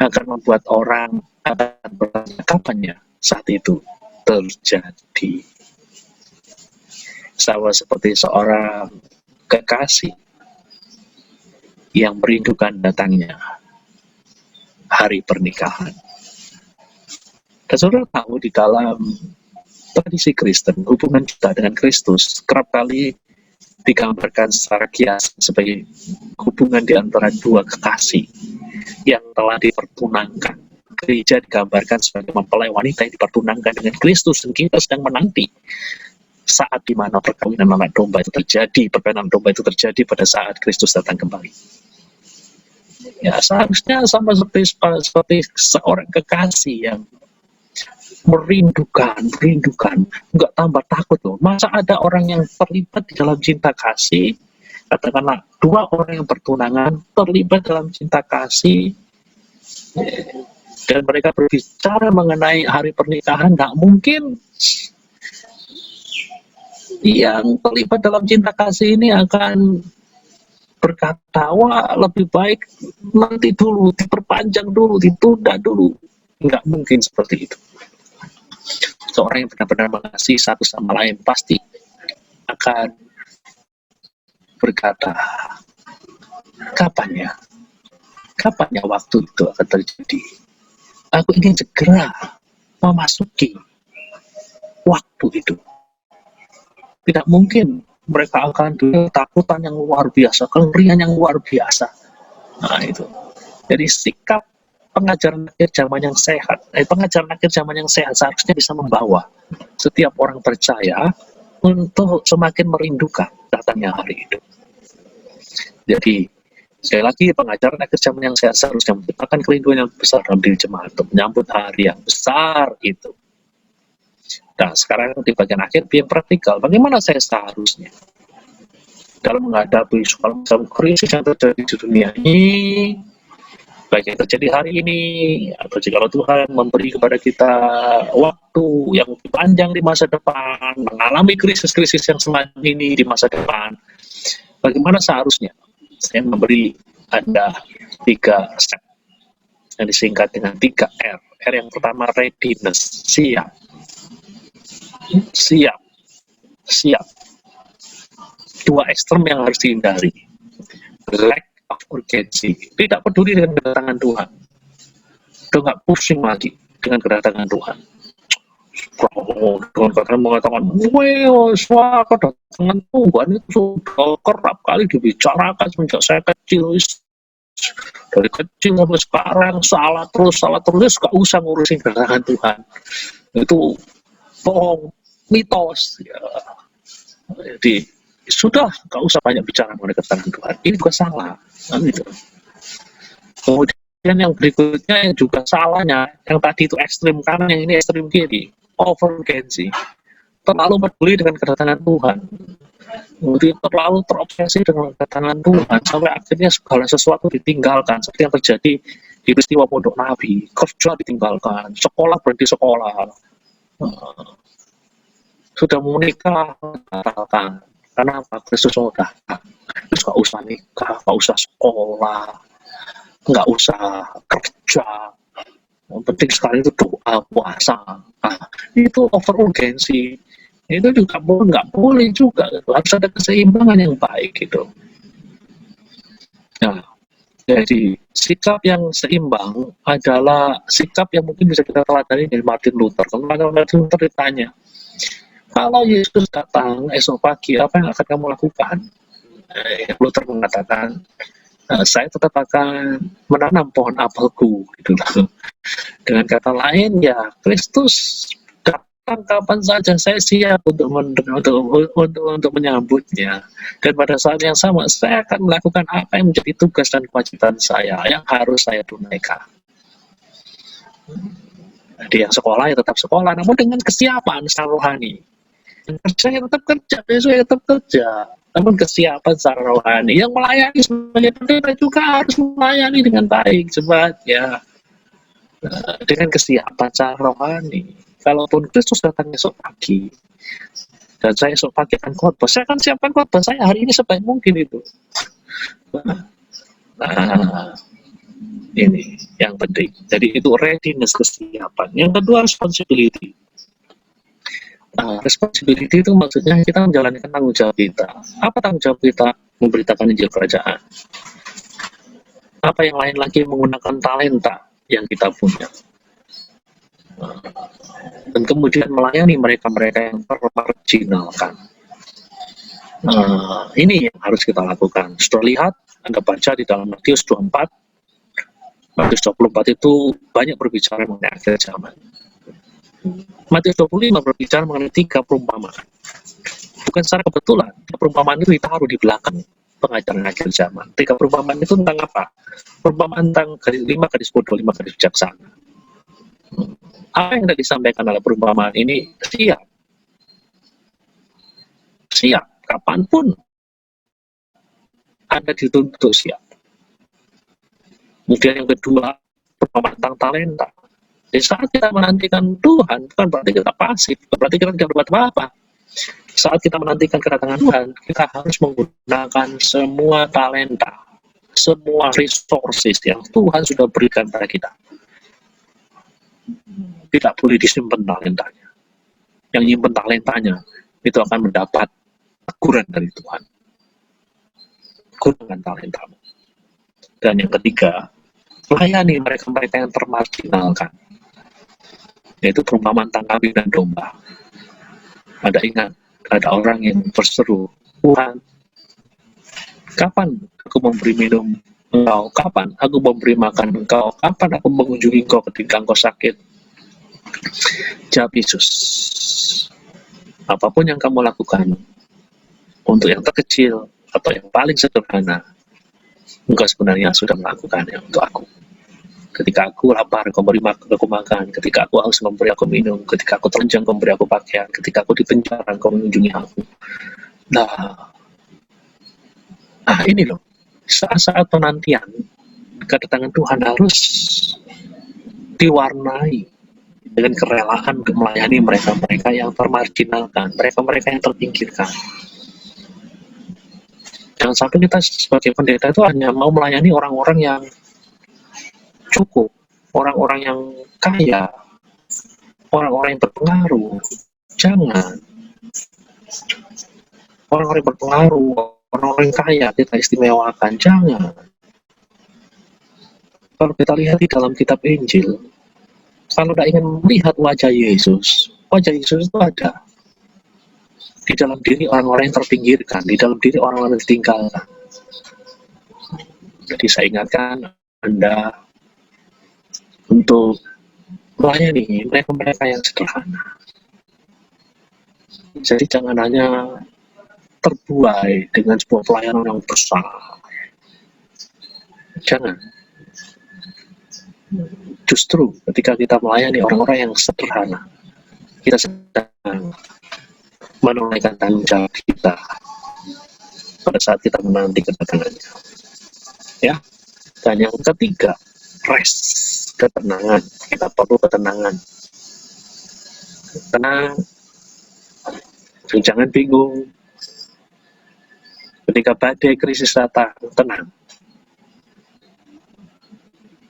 akan membuat orang akan bertanya kapannya saat itu terjadi. Sama seperti seorang kekasih yang merindukan datangnya hari pernikahan. Dan saudara tahu di dalam tradisi Kristen, hubungan kita dengan Kristus kerap kali digambarkan secara kias sebagai hubungan di antara dua kekasih yang telah dipertunangkan. Gereja digambarkan sebagai mempelai wanita yang dipertunangkan dengan Kristus, dan kita sedang menanti saat di mana perkawinan anak domba itu terjadi, perkawinan domba itu terjadi pada saat Kristus datang kembali. Ya, seharusnya sama seperti seorang kekasih yang merindukan, nggak tambah takut loh. Masa ada orang yang terlibat di dalam cinta kasih, katakanlah dua orang yang bertunangan terlibat dalam cinta kasih, dan mereka berbicara mengenai hari pernikahan, nggak mungkin yang terlibat dalam cinta kasih ini akan berkata, wah lebih baik nanti dulu, diperpanjang dulu, ditunda dulu. Nggak mungkin seperti itu. seorang yang benar-benar mengasihi satu sama lain pasti akan berkata, kapan ya waktu itu akan terjadi. Aku ingin segera memasuki waktu itu. Tidak mungkin mereka akan ketakutan yang luar biasa, kengerian yang luar biasa. Nah itu. Jadi sikap pengajaran akhir zaman yang sehat, pengajaran akhir zaman yang sehat seharusnya bisa membawa setiap orang percaya untuk semakin merindukan datangnya hari itu. Jadi sekali lagi, pengajaran akhir zaman yang sehat seharusnya menciptakan kerinduan yang besar dalam diri jemaat untuk menyambut hari yang besar itu. Nah, sekarang di bagian akhir, yang praktikal, bagaimana saya seharusnya dalam menghadapi soal krisis yang terjadi di dunia ini, baik yang terjadi hari ini, atau jika Tuhan memberi kepada kita waktu yang lebih panjang di masa depan, mengalami krisis-krisis yang semacam ini di masa depan, bagaimana seharusnya? Saya memberi Anda 3 step yang disingkat dengan 3R. R yang pertama, readiness, siap. Dua ekstrem yang harus dihindari. Lack of urgency, tidak peduli dengan kedatangan Tuhan. Udah nggak pusing lagi dengan kedatangan Tuhan. Dengan kata mengatakan, wah kedatangan Tuhan itu sudah kerap kali dibicarakan sejak saya kecil. Dari kecil sampai sekarang salah terus, gak usah ngurusin kedatangan Tuhan. Itu bohong, mitos. Ya. Jadi sudah, gak usah banyak bicara mengenai kedatangan Tuhan. Ini juga salah. Nah, gitu. Kemudian yang berikutnya yang juga salahnya, yang tadi itu ekstrim kanan, yang ini ekstrim kiri, over urgency, terlalu peduli dengan kedatangan Tuhan, kemudian terlalu terobsesi dengan kedatangan Tuhan sampai akhirnya segala sesuatu ditinggalkan, seperti yang terjadi di peristiwa Pondok Nabi. Kerja ditinggalkan, sekolah berhenti sekolah, sudah mau nikah batalkan. Karena apa? Kristus sudah terus gak usah nikah, gak usah sekolah, nggak usah kerja, yang penting sekarang itu doa, puasa. Nah, itu over urgency, itu juga nggak boleh juga, harus ada keseimbangan yang baik gitu. Nah, jadi sikap yang seimbang adalah sikap yang mungkin bisa kita teladani dari Martin Luther. Kalau Martin Luther ditanya, kalau Yesus datang esok pagi, apa yang akan kamu lakukan? Luther mengatakan, saya tetap akan menanam pohon apelku, gitu. Dengan kata lain, ya Kristus datang kapan saja, saya siap untuk menyambutnya. Dan pada saat yang sama, saya akan melakukan apa yang menjadi tugas dan kewajiban saya, yang harus saya tunaikan. Jadi yang sekolah ya tetap sekolah, namun dengan kesiapan secara rohani. Yang kerja ya tetap kerja, besok ya tetap kerja, namun kesiapan secara rohani. Yang melayani sebagai pendeta juga harus melayani dengan baik, sebab ya dengan kesiapan secara rohani. Kalaupun Kristus datang esok pagi dan saya esok pagi akan khotbah, saya akan siapkan khotbah saya hari ini sebaik mungkin itu. Nah, ini yang penting. Jadi itu readiness, kesiapan. Yang kedua, responsibility. Responsibility itu maksudnya kita menjalankan tanggung jawab kita. Apa tanggung jawab kita? Memberitakan Injil Kerajaan. Apa yang lain lagi? Menggunakan talenta yang kita punya. Dan kemudian melayani mereka-mereka yang termarginalkan. Ini yang harus kita lakukan. Sudah lihat, Anda baca di dalam Matius 24. Matius 24 itu banyak berbicara mengenai akhir zaman. Matius 25 berbicara mengenai 3 perumpamaan. Bukan secara kebetulan, perumpamaan itu ditaruh di belakang pengajaran akhir zaman. 3 perumpamaan itu tentang apa? Perumpamaan tentang 5 gadis bodoh, 5 gadis bijaksana. Apa yang tidak disampaikan dalam perumpamaan ini? Siap, kapanpun Anda dituntut siap. Kemudian yang kedua, perumpamaan tentang talenta. Di saat kita menantikan Tuhan, bukan berarti kita pasif, bukan berarti kita tidak berbuat apa-apa. Saat kita menantikan kedatangan Tuhan, kita harus menggunakan semua talenta, semua resources yang Tuhan sudah berikan pada kita. Tidak boleh disimpan talentanya. yang nyimpen talentanya, itu akan mendapat teguran dari Tuhan. Gunakan talentamu. Dan yang ketiga, layani mereka-mereka yang termarginalkan, yaitu perumpamaan tentang kambing dan domba. Ada ingat, ada orang yang berseru, Tuhan, kapan aku memberi minum engkau? Kapan aku memberi makan engkau? Kapan aku mengunjungi engkau ketika engkau sakit? Jawab Yesus, apapun yang kamu lakukan untuk yang terkecil atau yang paling sederhana, engkau sebenarnya sudah melakukannya untuk aku. Ketika aku lapar, kau beri aku makan. Ketika aku haus, memberi aku minum. Ketika aku telanjang, kau beri aku pakaian. Ketika aku di penjara, kau mengunjungi aku. Nah, ini loh, saat-saat penantian kedatangan Tuhan harus diwarnai dengan kerelaan untuk melayani mereka-mereka yang termarginalkan, mereka-mereka yang terpinggirkan. Jangan sampai kita sebagai pendeta itu hanya mau melayani orang-orang yang cukup, orang-orang yang kaya, orang-orang yang berpengaruh. Jangan. Orang-orang yang berpengaruh, orang-orang yang kaya kita istimewakan. Jangan. Kalau kita lihat di dalam kitab Injil, kalau tidak ingin melihat wajah Yesus itu ada di dalam diri orang-orang yang terpinggirkan, di dalam diri orang-orang yang ditinggalkan. Jadi saya ingatkan Anda untuk melayani mereka-mereka yang sederhana. Jadi jangan hanya terbuai dengan sebuah pelayanan yang besar. Jangan. Justru ketika kita melayani orang-orang yang sederhana, kita sedang menunaikan tanggung jawab kita pada saat kita menanti kedatangannya. Ya. Dan yang ketiga, rest, ketenangan. Kita perlu ketenangan. Tenang. Jangan bingung. Ketika badai krisis datang, tenang.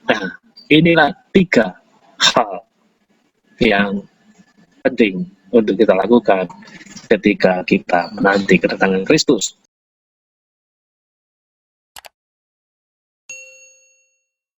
Nah, inilah 3 hal yang penting untuk kita lakukan ketika kita menanti kedatangan Kristus.